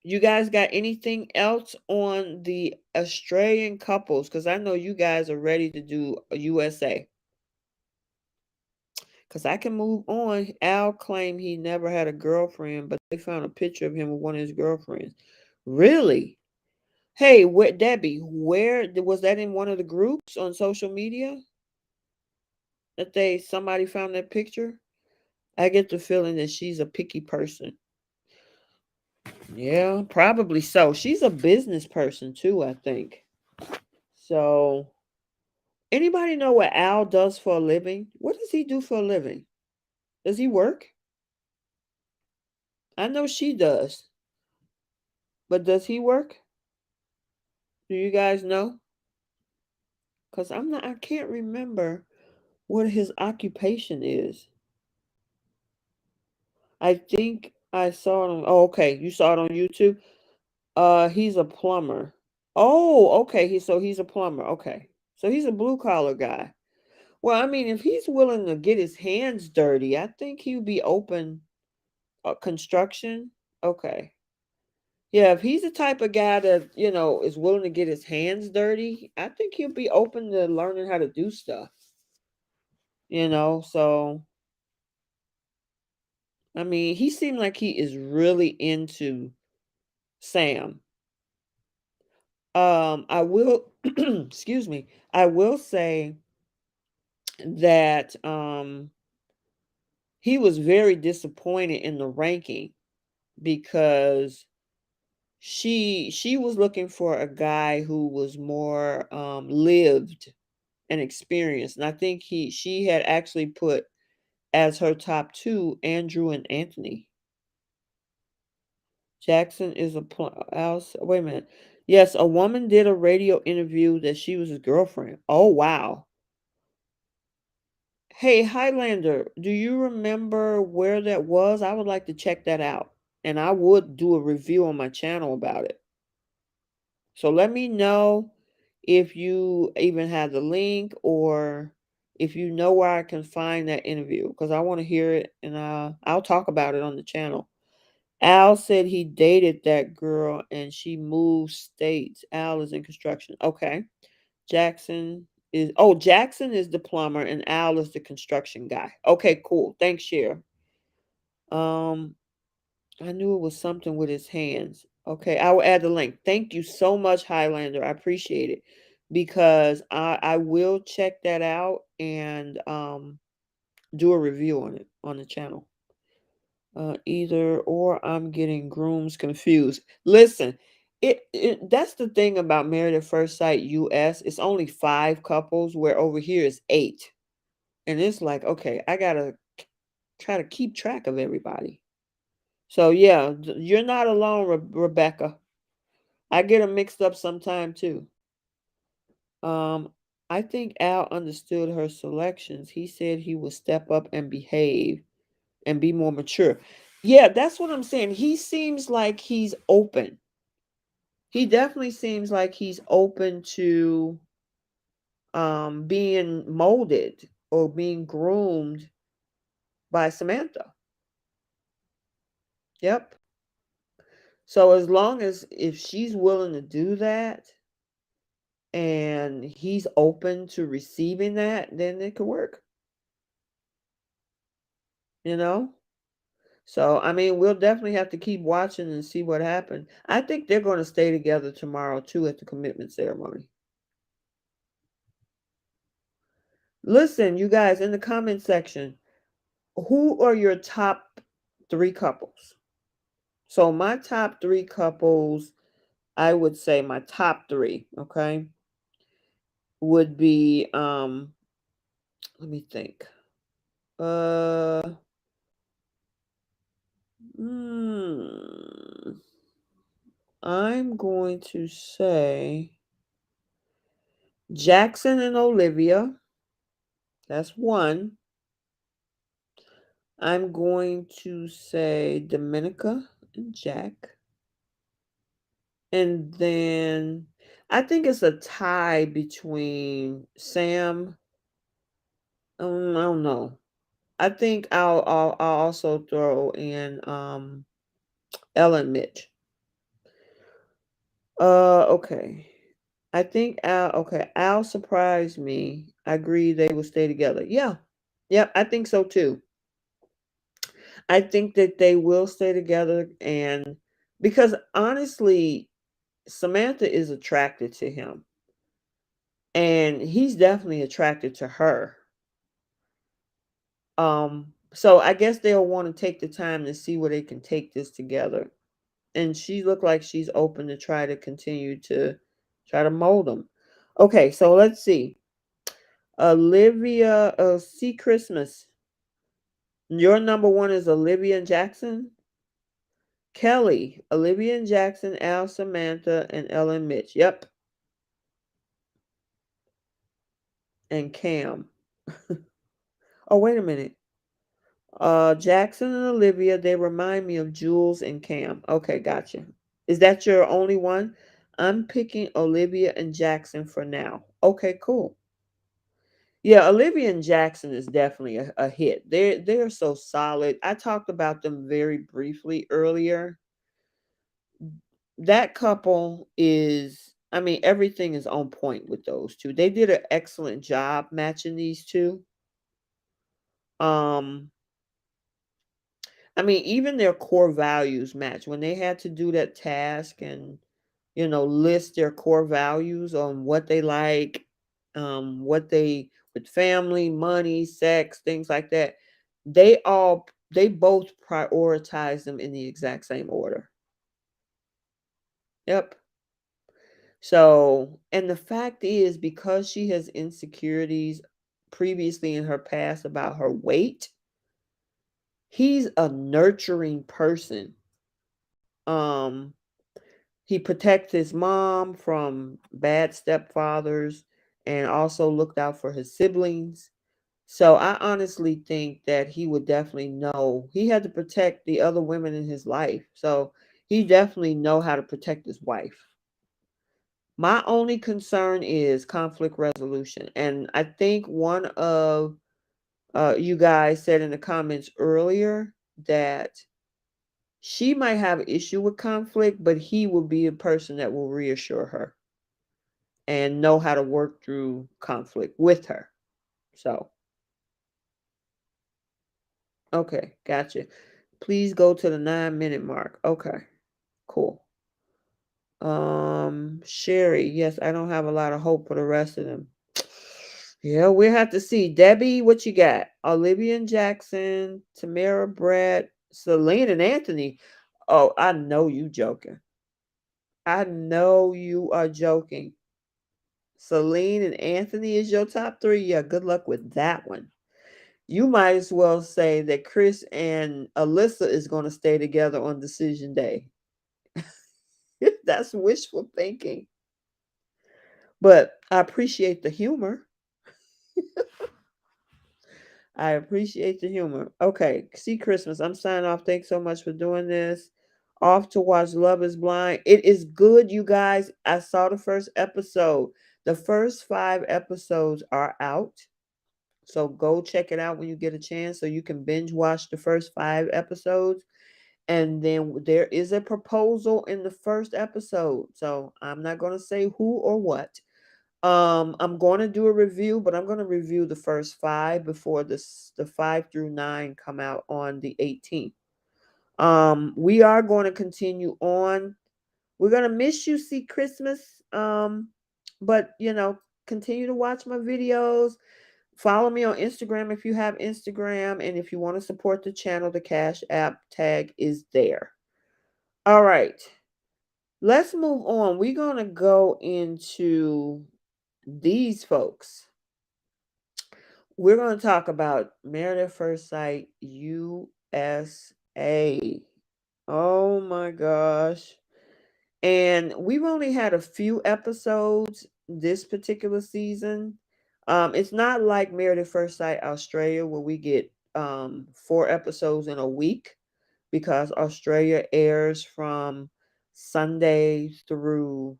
you guys got anything else on the Australian couples? Because I know you guys are ready to do a USA. Because I can move on. Al claimed he never had a girlfriend, but they found a picture of him with one of his girlfriends. Really? Hey, Debbie, where was that in one of the groups on social media that somebody found that picture? I get the feeling that she's a picky person. Yeah, probably so. She's a business person too, I think. So, anybody know what Al does for a living? What does he do for a living? Does he work? I know she does, but does he work? Do you guys know? Cuz I can't remember what his occupation is. I think I saw it on Oh, okay, you saw it on YouTube? He's a plumber. Oh, okay, he's a plumber. Okay. So he's a blue collar guy. Well, I mean, if he's willing to get his hands dirty, I think he would be open. Construction. Okay. Yeah, if he's the type of guy that, is willing to get his hands dirty, I think he'll be open to learning how to do stuff. So I mean, he seemed like he is really into Sam. I will excuse me. I will say that he was very disappointed in the ranking because she was looking for a guy who was more lived and experienced, and I think she had actually put as her top two Andrew and Anthony. Jackson is else. Wait a minute. Yes, a woman did a radio interview that she was his girlfriend. Oh wow. Hey Highlander, do you remember where that was? I would like to check that out, and I would do a review on my channel about it. So let me know if you even have the link or if you know where I can find that interview because I want to hear it and I'll talk about it on the channel. Al said he dated that girl and she moved states. Al is in construction. Okay. Jackson is the plumber and Al is the construction guy. Okay, cool. Thanks, Cher. Um, I knew it was something with his hands. Okay, I will add the link. Thank you so much, Highlander. I appreciate it. because I will check that out and do a review on it on the channel. Either or I'm getting grooms confused. Listen, it that's the thing about Married at First Sight US. It's only 5 couples, where over here is 8. And it's like, okay, I gotta try to keep track of everybody. So yeah, you're not alone, Rebecca. I get them mixed up sometime too. Um, I think Al understood her selections. He said he would step up and behave and be more mature. Yeah, that's what I'm saying. He seems like he's open. He definitely seems like he's open to being molded or being groomed by Samantha. Yep. So as long as if she's willing to do that and he's open to receiving that, then it could work, you know? So, I mean, we'll definitely have to keep watching and see what happens. I think they're going to stay together tomorrow too at the commitment ceremony. Listen, you guys, in the comment section, who are your top 3 couples? So, my top 3 couples, I would say my top 3, okay, would be let me think. Uh hmm, I'm going to say Jackson and Olivia. That's one. I'm going to say Dominica and Jack. And then I think it's a tie between Sam. I don't know. I think I'll also throw in Ellen Mitch. Okay. I think Al surprised me. I agree they will stay together. Yeah. Yep, I think so too. I think that they will stay together, and because honestly, Samantha is attracted to him and he's definitely attracted to her. So I guess they'll want to take the time to see where they can take this together. And she looked like she's open to try to continue to try to mold them. Okay, so let's see. Olivia, see Christmas. Your number one is Olivia and Jackson. Kelly, Olivia and Jackson, Al, Samantha, and Ellen Mitch. Yep. And Cam. Oh, wait a minute. Jackson and Olivia, they remind me of Jules and Cam. Okay, gotcha. Is that your only one? I'm picking Olivia and Jackson for now. Okay, cool. Yeah, Olivia and Jackson is definitely a hit. They're so solid. I talked about them very briefly earlier. That couple is, I mean, everything is on point with those two. They did an excellent job matching these two. Um, I mean, even their core values match. When they had to do that task and, list their core values on what they like, what they with family, money, sex, things like that, they both prioritize them in the exact same order. Yep. So, and the fact is, because she has insecurities previously in her past about her weight, he's a nurturing person. Um, he protects his mom from bad stepfathers and also looked out for his siblings. So I honestly think that he would definitely know. He had to protect the other women in his life. So he definitely know how to protect his wife. My only concern is conflict resolution. And I think one of you guys said in the comments earlier that she might have an issue with conflict, but he will be a person that will reassure her and know how to work through conflict with her. So, okay, gotcha. Please go to the 9-minute mark. Okay, cool. Sherry, yes, I don't have a lot of hope for the rest of them. Yeah, we'll have to see. Debbie, what you got? Olivia and Jackson, Tamara Brett, Celine and Anthony. Oh, I know you joking. I know you are joking. Celine and Anthony is your top three. Yeah, good luck with that one. You might as well say that Chris and Alyssa is going to stay together on decision day. That's wishful thinking. But I appreciate the humor. I appreciate the humor. Okay, see Christmas. I'm signing off. Thanks so much for doing this. Off to watch Love is Blind. It is good, you guys. I saw the first episode. The first 5 episodes are out. So go check it out when you get a chance so you can binge watch the first 5 episodes. And then there is a proposal in the first episode. So I'm not going to say who or what. I'm going to do a review, but I'm going to review the first 5 before the 5 through 9 come out on the 18th. We are going to continue on. We're going to miss you, see Christmas. But continue to watch my videos. Follow me on Instagram if you have Instagram, and if you want to support the channel, the Cash App tag is there. All right. Let's move on. We're going to go into these folks. We're going to talk about Married at First Sight USA. Oh my gosh. And we've only had a few episodes this particular season. It's not like Married at First Sight Australia where we get 4 episodes in a week, because Australia airs from Sunday through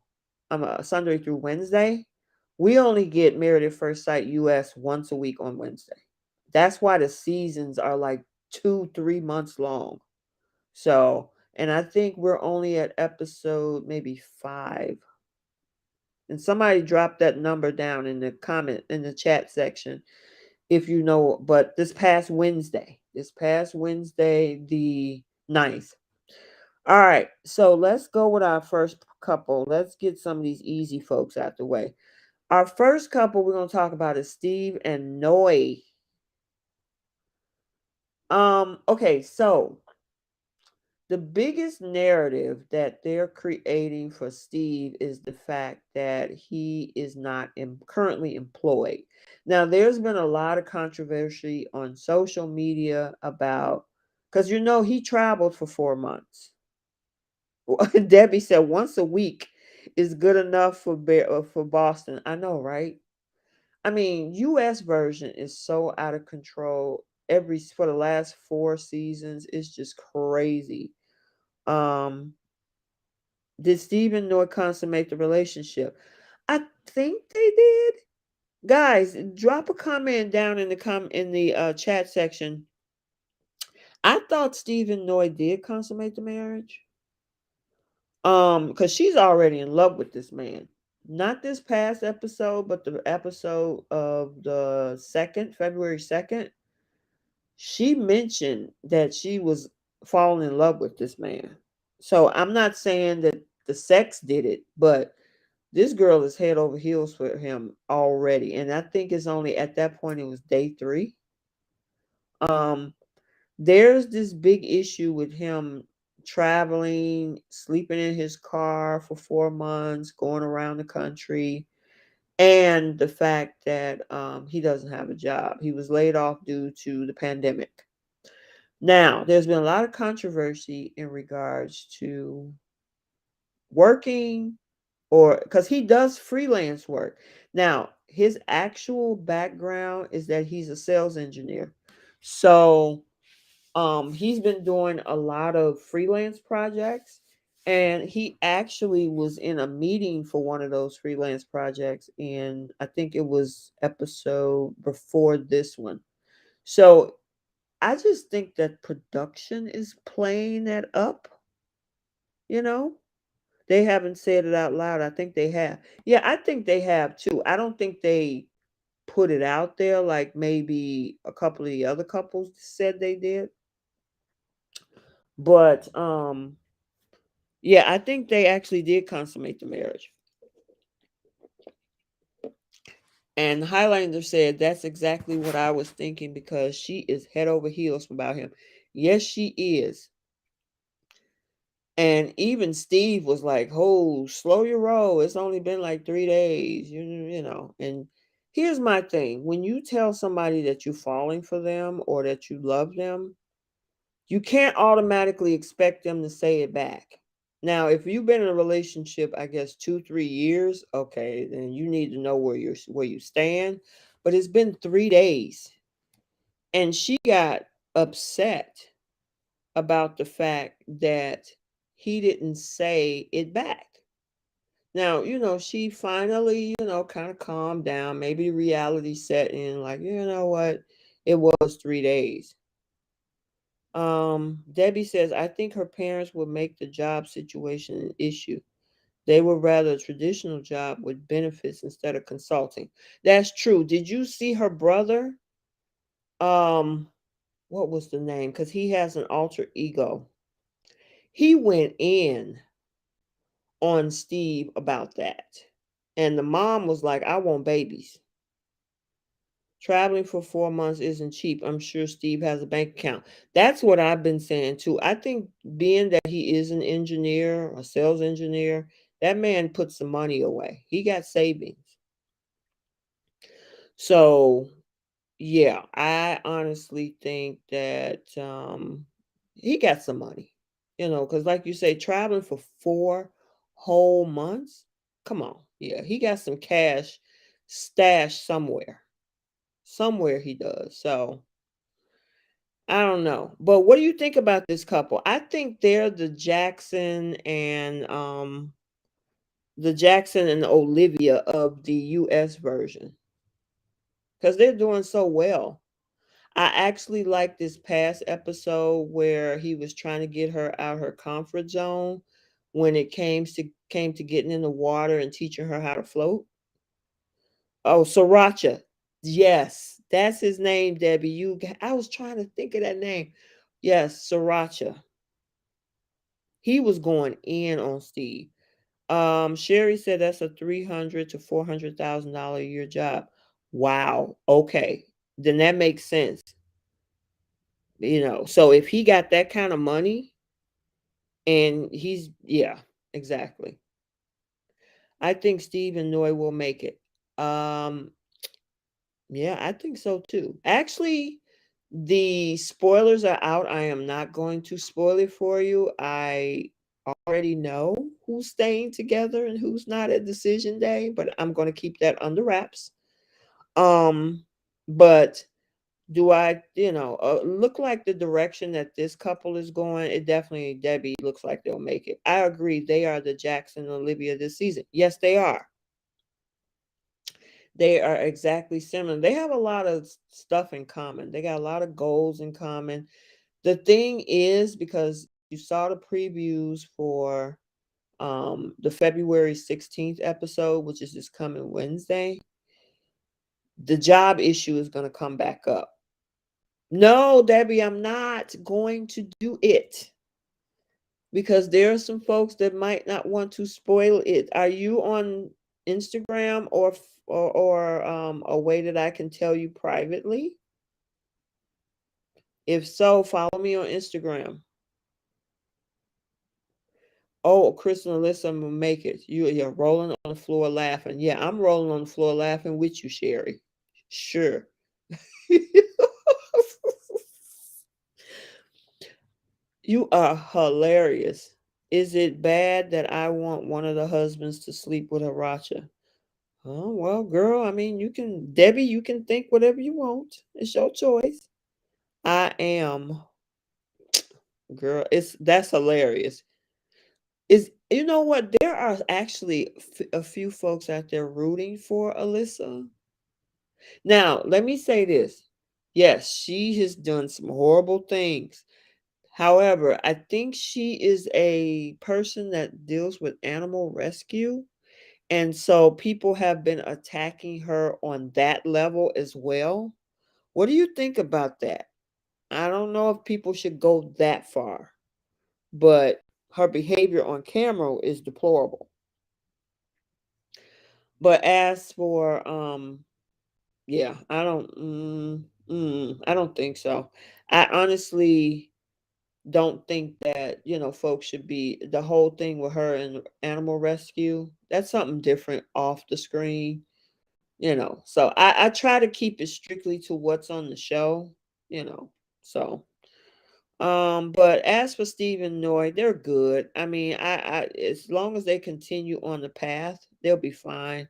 Sunday through Wednesday. We only get Married at First Sight US once a week on Wednesday. That's why the seasons are like 2, 3 months long. So, and I think we're only at episode maybe 5. And somebody dropped that number down in the comment in the chat section if you know. But this past Wednesday, the 9th. All right, so let's go with our first couple. Let's get some of these easy folks out the way. Our first couple we're going to talk about is Steve and Noe. Okay, so the biggest narrative that they're creating for Steve is the fact that he is not currently employed. Now, there's been a lot of controversy on social media about, because he traveled for 4 months. Debbie said once a week is good enough for Boston. I know, right? I mean, U.S. version is so out of control. For the last 4 seasons, it's just crazy. Um, did Steve and Noah consummate the relationship? I think they did. Guys, drop a comment down in the chat section. I thought Steve and Noah did consummate the marriage. Because she's already in love with this man. Not this past episode, but the episode of the second, February 2nd. She mentioned that she was falling in love with this man. So I'm not saying that the sex did it, but this girl is head over heels for him already. And I think it's only at that point it was day 3. Um, there's this big issue with him traveling, sleeping in his car for 4 months, going around the country, and the fact that he doesn't have a job. He was laid off due to the pandemic. Now, there's been a lot of controversy in regards to working, or because he does freelance work. Now, his actual background is that he's a sales engineer. So, he's been doing a lot of freelance projects, and he actually was in a meeting for one of those freelance projects, and I think it was episode before this one. So I just think that production is playing that up, you know? They haven't said it out loud. I think they have. Yeah, I think they have too. I don't think they put it out there like maybe a couple of the other couples said they did. But Yeah, I think they actually did consummate the marriage. And Highlander said that's exactly what I was thinking because she is head over heels about him. Yes, she is. And even Steve was like, "Oh, slow your roll. It's only been like 3 days, you know." And here's my thing: when you tell somebody that you're falling for them or that you love them, you can't automatically expect them to say it back. Now, if you've been in a relationship, I guess 2, 3 years, okay, then you need to know where you stand. But it's been 3 days, and she got upset about the fact that he didn't say it back. Now, she finally, kind of calmed down. Maybe reality set in, like, you know what? It was 3 days. Debbie says, I think her parents would make the job situation an issue. They would rather a traditional job with benefits instead of consulting. That's true. Did you see her brother? Um, what was the name? Because he has an alter ego. He went in on Steve about that. And the mom was like, I want babies. Traveling for 4 months isn't cheap. I'm sure Steve has a bank account. That's what I've been saying too. I think being that he is an engineer, a sales engineer, that man put some money away. He got savings. So, yeah, I honestly think that he got some money. Because like you say, traveling for 4 whole months. Come on. Yeah, he got some cash stashed somewhere. Somewhere he does. So I don't know. But what do you think about this couple? I think they're the Jackson and Olivia of the US version cuz they're doing so well. I actually like this past episode where he was trying to get her out her comfort zone when it came to getting in the water and teaching her how to float. Oh, Sriracha. Yes, that's his name, Debbie. I was trying to think of that name. Yes, Sriracha. He was going in on Steve. Sherry said that's a 300 to $400,000 a year job. Wow. Okay, then that makes sense. So if he got that kind of money, and yeah, exactly. I think Steve and Noy will make it. Um, Yeah, I think so too. Actually, the spoilers are out. I am not going to spoil it for you. I already know who's staying together and who's not at decision day, but I'm going to keep that under wraps. But do I, look like the direction that this couple is going? It definitely, Debbie, looks like they'll make it. I agree. They are the Jackson and Olivia this season. Yes, they are. They are exactly similar. They have a lot of stuff in common. They got a lot of goals in common. The thing is, because you saw the previews for the February 16th episode, which is this coming Wednesday, the job issue is going to come back up. No, Debbie, I'm not going to do it because there are some folks that might not want to spoil it. Are you on Instagram or a way that I can tell you privately? If so, follow me on Instagram. Oh, Chris and Alyssa, I'm gonna make it. You're rolling on the floor laughing. Yeah, I'm rolling on the floor laughing with you, Sherry. Sure. You are hilarious. Is it bad that I want one of the husbands to sleep with Haracha? Oh, well, girl, I mean, Debbie, you can think whatever you want. It's your choice. I am, girl, that's hilarious. You know what? There are actually a few folks out there rooting for Alyssa. Now, let me say this. Yes, she has done some horrible things. However, I think she is a person that deals with animal rescue. And so people have been attacking her on that level as well. What do you think about that? I don't know if people should go that far, but her behavior on camera is deplorable. But as for yeah, I don't think so. I honestly don't think that, folks should be the whole thing with her and animal rescue. That's something different off the screen. So I try to keep it strictly to what's on the show, you know. So but as for Steve and Noy, they're good. I mean, I as long as they continue on the path, they'll be fine.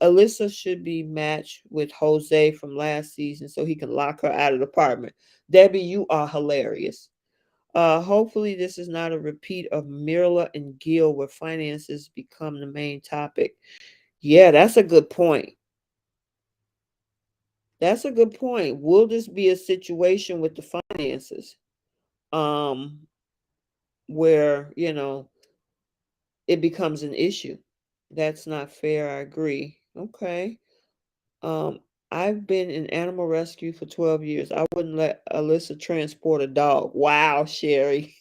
Alyssa should be matched with Jose from last season so he can lock her out of the apartment. Debbie, you are hilarious. Hopefully this is not a repeat of Mirla and Gil where finances become the main topic. Yeah, that's a good point. That's a good point. Will this be a situation with the finances? Um, where, it becomes an issue. That's not fair. I agree. Okay. Um, I've been in animal rescue for 12 years. I wouldn't let Alyssa transport a dog. Wow, Sherry.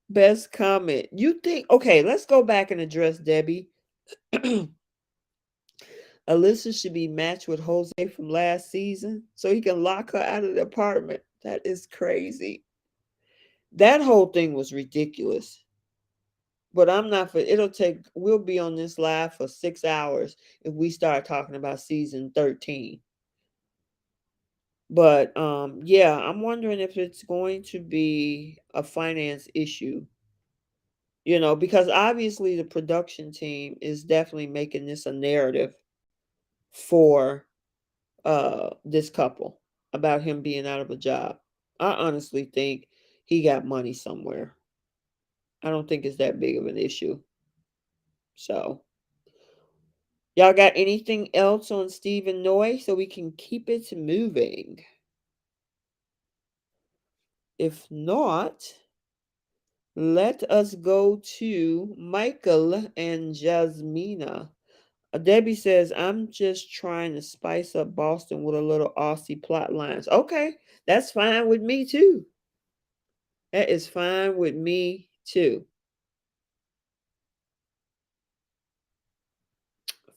Best comment. You think, okay, let's go back and address Debbie. Alyssa should be matched with Jose from last season so he can lock her out of the apartment. That is crazy. That whole thing was ridiculous. But I'm not for we'll be on this live for 6 hours if we start talking about season 13. But yeah, I'm wondering if it's going to be a finance issue, because obviously the production team is definitely making this a narrative for this couple about him being out of a job. I honestly think he got money somewhere. I don't think it's that big of an issue. So y'all got anything else on Steve and Noy so we can keep it moving? If not, let us go to Michael and Yasmina. Debbie says, I'm just trying to spice up Boston with a little Aussie plot lines. Okay, that's fine with me too. That is fine with me too.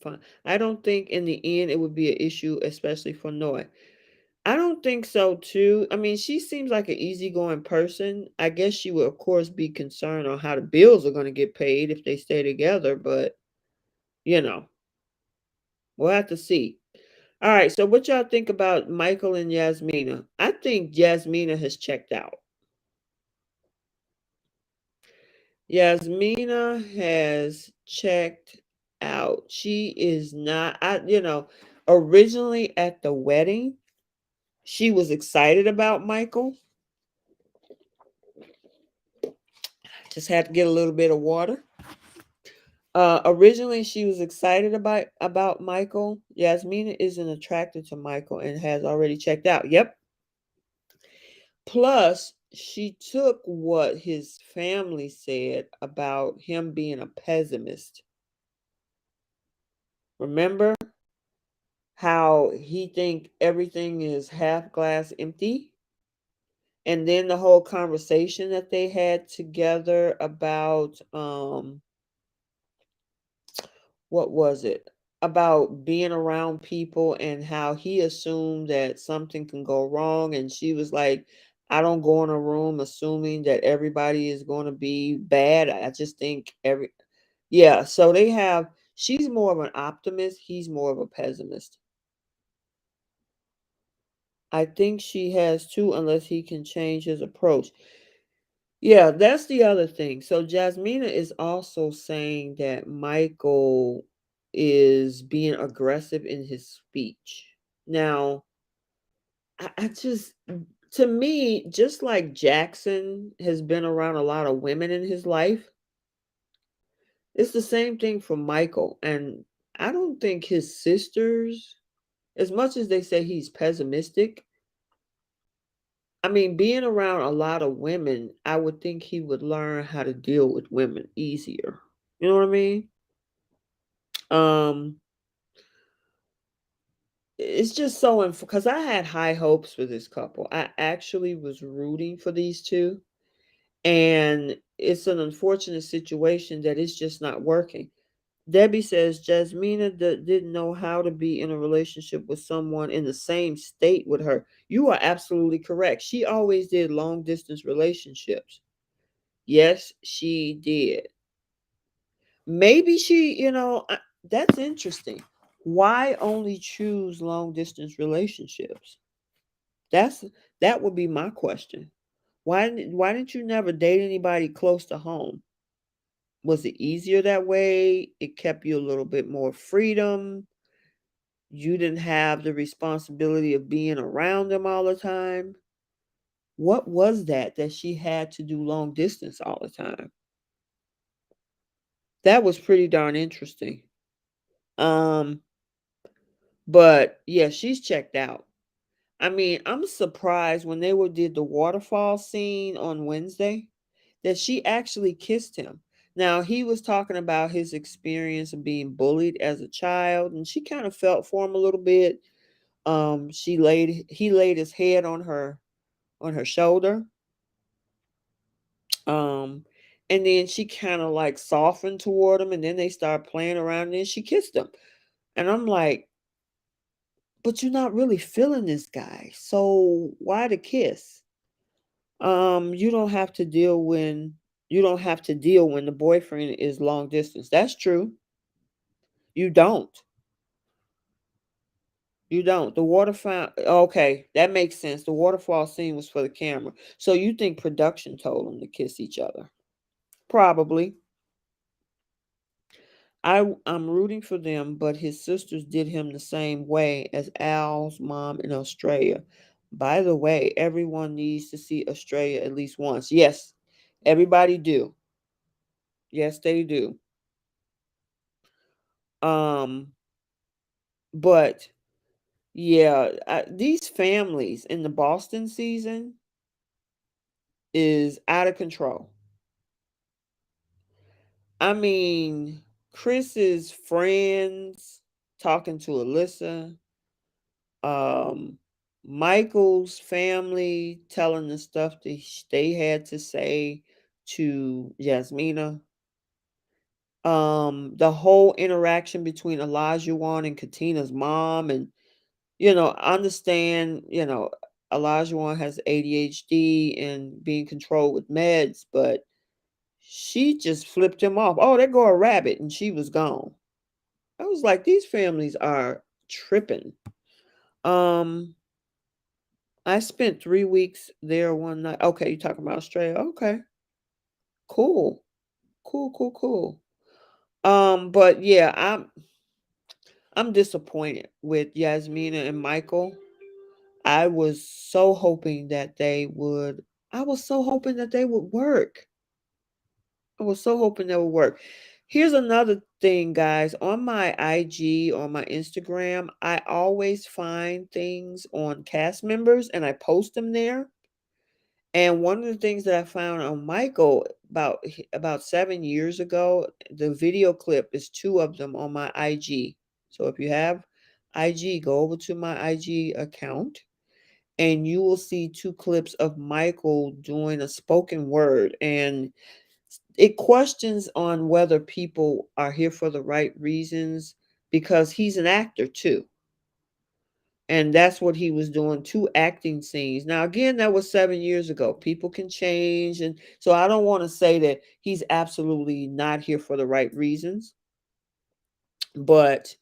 Fine. I don't think in the end it would be an issue, especially for Noy. I don't think so too. I mean, she seems like an easygoing person. I guess she would, of course, be concerned on how the bills are going to get paid if they stay together, but you know, we'll have to see. All right, so what y'all think about Michael and Yasmina? I think Yasmina has checked out. Yasmina has checked out. She is not, originally at the wedding, she was excited about Michael. Just had to get a little bit of water. Originally, she was excited about Michael. Yasmina isn't attracted to Michael and has already checked out. Yep. Plus, she took what his family said about him being a pessimist. Remember how he think everything is half glass empty? And then the whole conversation that they had together about what was it? About being around people and how he assumed that something can go wrong. And she was like, I don't go in a room assuming that everybody is going to be bad. I just think yeah. So she's more of an optimist. He's more of a pessimist. I think she has too, unless he can change his approach. Yeah, that's the other thing. So Jasmina is also saying that Michael is being aggressive in his speech. Now, I just, to me, just like Jackson has been around a lot of women in his life, it's the same thing for Michael. And I don't think his sisters, as much as they say he's pessimistic, I mean, being around a lot of women, I would think he would learn how to deal with women easier. You know what I mean? Um, it's just so because I had high hopes for this couple. I actually was rooting for these two, And it's an unfortunate situation that it's just not working. Debbie says Jasmina didn't know how to be in a relationship with someone in the same state with her. You are absolutely correct. She always did long distance relationships. Yes, she did. Maybe she, that's interesting. Why only choose long distance relationships? That's that would be my question. Why didn't you never date anybody close to home? Was it easier that way? It kept you a little bit more freedom. You didn't have the responsibility of being around them all the time. What was that she had to do long distance all the time? That was pretty darn interesting. Um, but yeah, she's checked out. I mean, I'm surprised when they did the waterfall scene on Wednesday that she actually kissed him. Now, he was talking about his experience of being bullied as a child, and she kind of felt for him a little bit. He laid his head on her shoulder. Um, and then she kind of like softened toward him, and then they started playing around, and then she kissed him. And I'm like, but you're not really feeling this guy, so why the kiss? You don't have to deal when the boyfriend is long distance. That's true. You don't. You don't. The waterfall. Okay, that makes sense. The waterfall scene was for the camera. So you think production told them to kiss each other? Probably. I'm rooting for them, but his sisters did him the same way as Al's mom in Australia. By the way, everyone needs to see Australia at least once. Yes, everybody do. Yes, they do. Um, but yeah, these families in the Boston season is out of control. I mean, Chris's friends talking to Alyssa, um, Michael's family telling the stuff that they had to say to Yasmina. The whole interaction between Olajuwon and Katina's mom, and I understand, Olajuwon has ADHD and being controlled with meds, but she just flipped him off. Oh, there go a rabbit, and she was gone. I was like, these families are tripping. Um, I spent 3 weeks there one night. Okay, you talking about Australia? Okay, cool, cool, cool, cool. But yeah, I'm disappointed with Yasmina and Michael. I was so hoping that they would. I was so hoping that they would work. I was so hoping that would work. Here's another thing, guys. On my IG, on my Instagram, I always find things on cast members and I post them there. And one of the things that I found on Michael about 7 years ago, the video clip is two of them on my IG. So if you have IG, go over to my IG account and you will see two clips of Michael doing a spoken word, and it questions on whether people are here for the right reasons, because he's an actor too. And that's what he was doing, two acting scenes. Now, again, that was 7 years ago. People can change. And so I don't want to say that he's absolutely not here for the right reasons. But